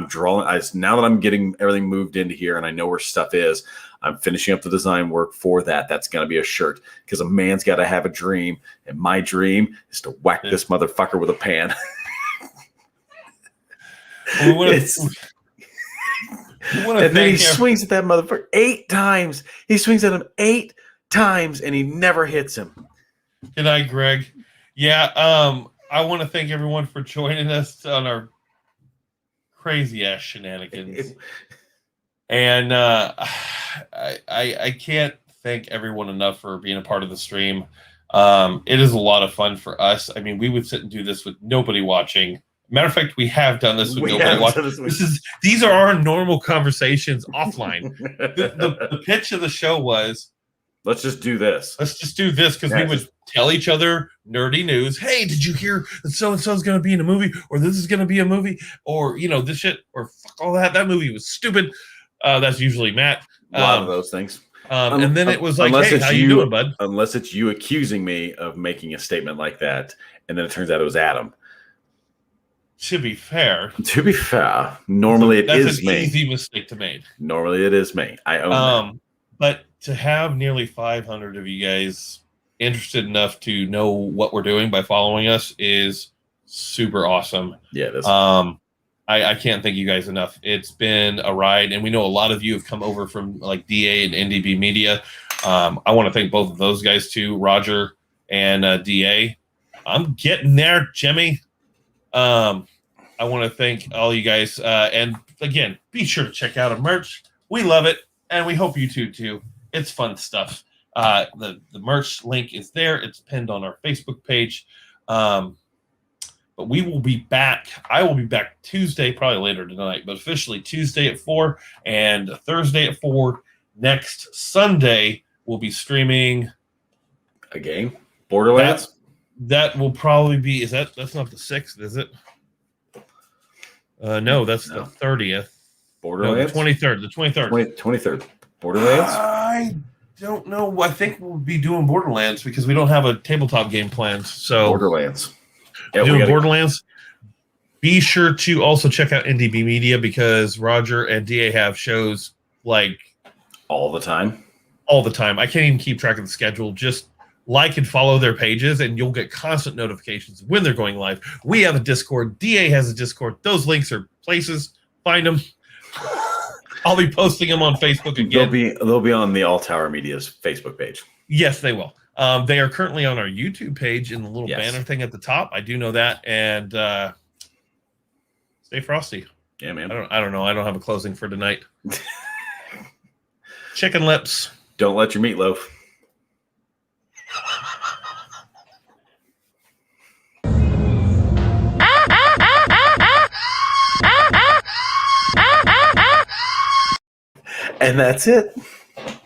drawing. Now that I'm getting everything moved into here and I know where stuff is, I'm finishing up the design work for that. That's going to be a shirt, because a man's got to have a dream, and my dream is to whack this motherfucker with a pan. And then he swings at that motherfucker 8 times. He swings at him 8 times, and he never hits him. Good night, Greg. Yeah, I want to thank everyone for joining us on our crazy ass shenanigans. And I can't thank everyone enough for being a part of the stream. It is a lot of fun for us. I mean, we would sit and do this with nobody watching. Matter of fact, we have done this with nobody watching. These are our normal conversations offline. The pitch of the show was, let's just do this. Let's just do this, because we would tell each other nerdy news. Hey, did you hear that so-and-so is going to be in a movie, or this is going to be a movie, or, this shit, or fuck all that. That movie was stupid. That's usually Matt. A lot of those things. And then it was like, hey, how you doing, bud? Unless it's you accusing me of making a statement like that, and then it turns out it was Adam. to be fair, normally it that's is an me. easy mistake to make. Normally it is me. I own that. But to have nearly 500 of you guys interested enough to know what we're doing by following us is super awesome. Yeah, it is. I can't thank you guys enough. It's been a ride, and we know a lot of you have come over from like DA and NDB Media. I want to thank both of those guys too, Roger and DA. I'm getting there, Jimmy. I want to thank all you guys, and again, be sure to check out our merch. We love it, and we hope you too. It's fun stuff. The merch link is there. It's pinned on our Facebook page. But we will be back. I will be back Tuesday, probably later tonight, but officially Tuesday at 4 and Thursday at 4. Next Sunday, we'll be streaming A game? Borderlands? That will probably be, that's not the 6th, is it? No, that's the 30th. Borderlands? No, the 23rd. The 23rd. 23rd. Borderlands? I don't know. I think we'll be doing Borderlands because we don't have a tabletop game planned. So Borderlands. Yeah, doing Borderlands. Be sure to also check out NDB Media because Roger and DA have shows like all the time. I can't even keep track of the schedule. Just like and follow their pages, and you'll get constant notifications when they're going live. We have a Discord. DA has a Discord. Those links are places. Find them. I'll be posting them on Facebook again. They'll be on the All Tower Media's Facebook page. Yes, they will. They are currently on our YouTube page in the little banner thing at the top. I do know that. And stay frosty. Yeah, man. I don't know. I don't have a closing for tonight. Chicken lips. Don't let your meatloaf. And that's it.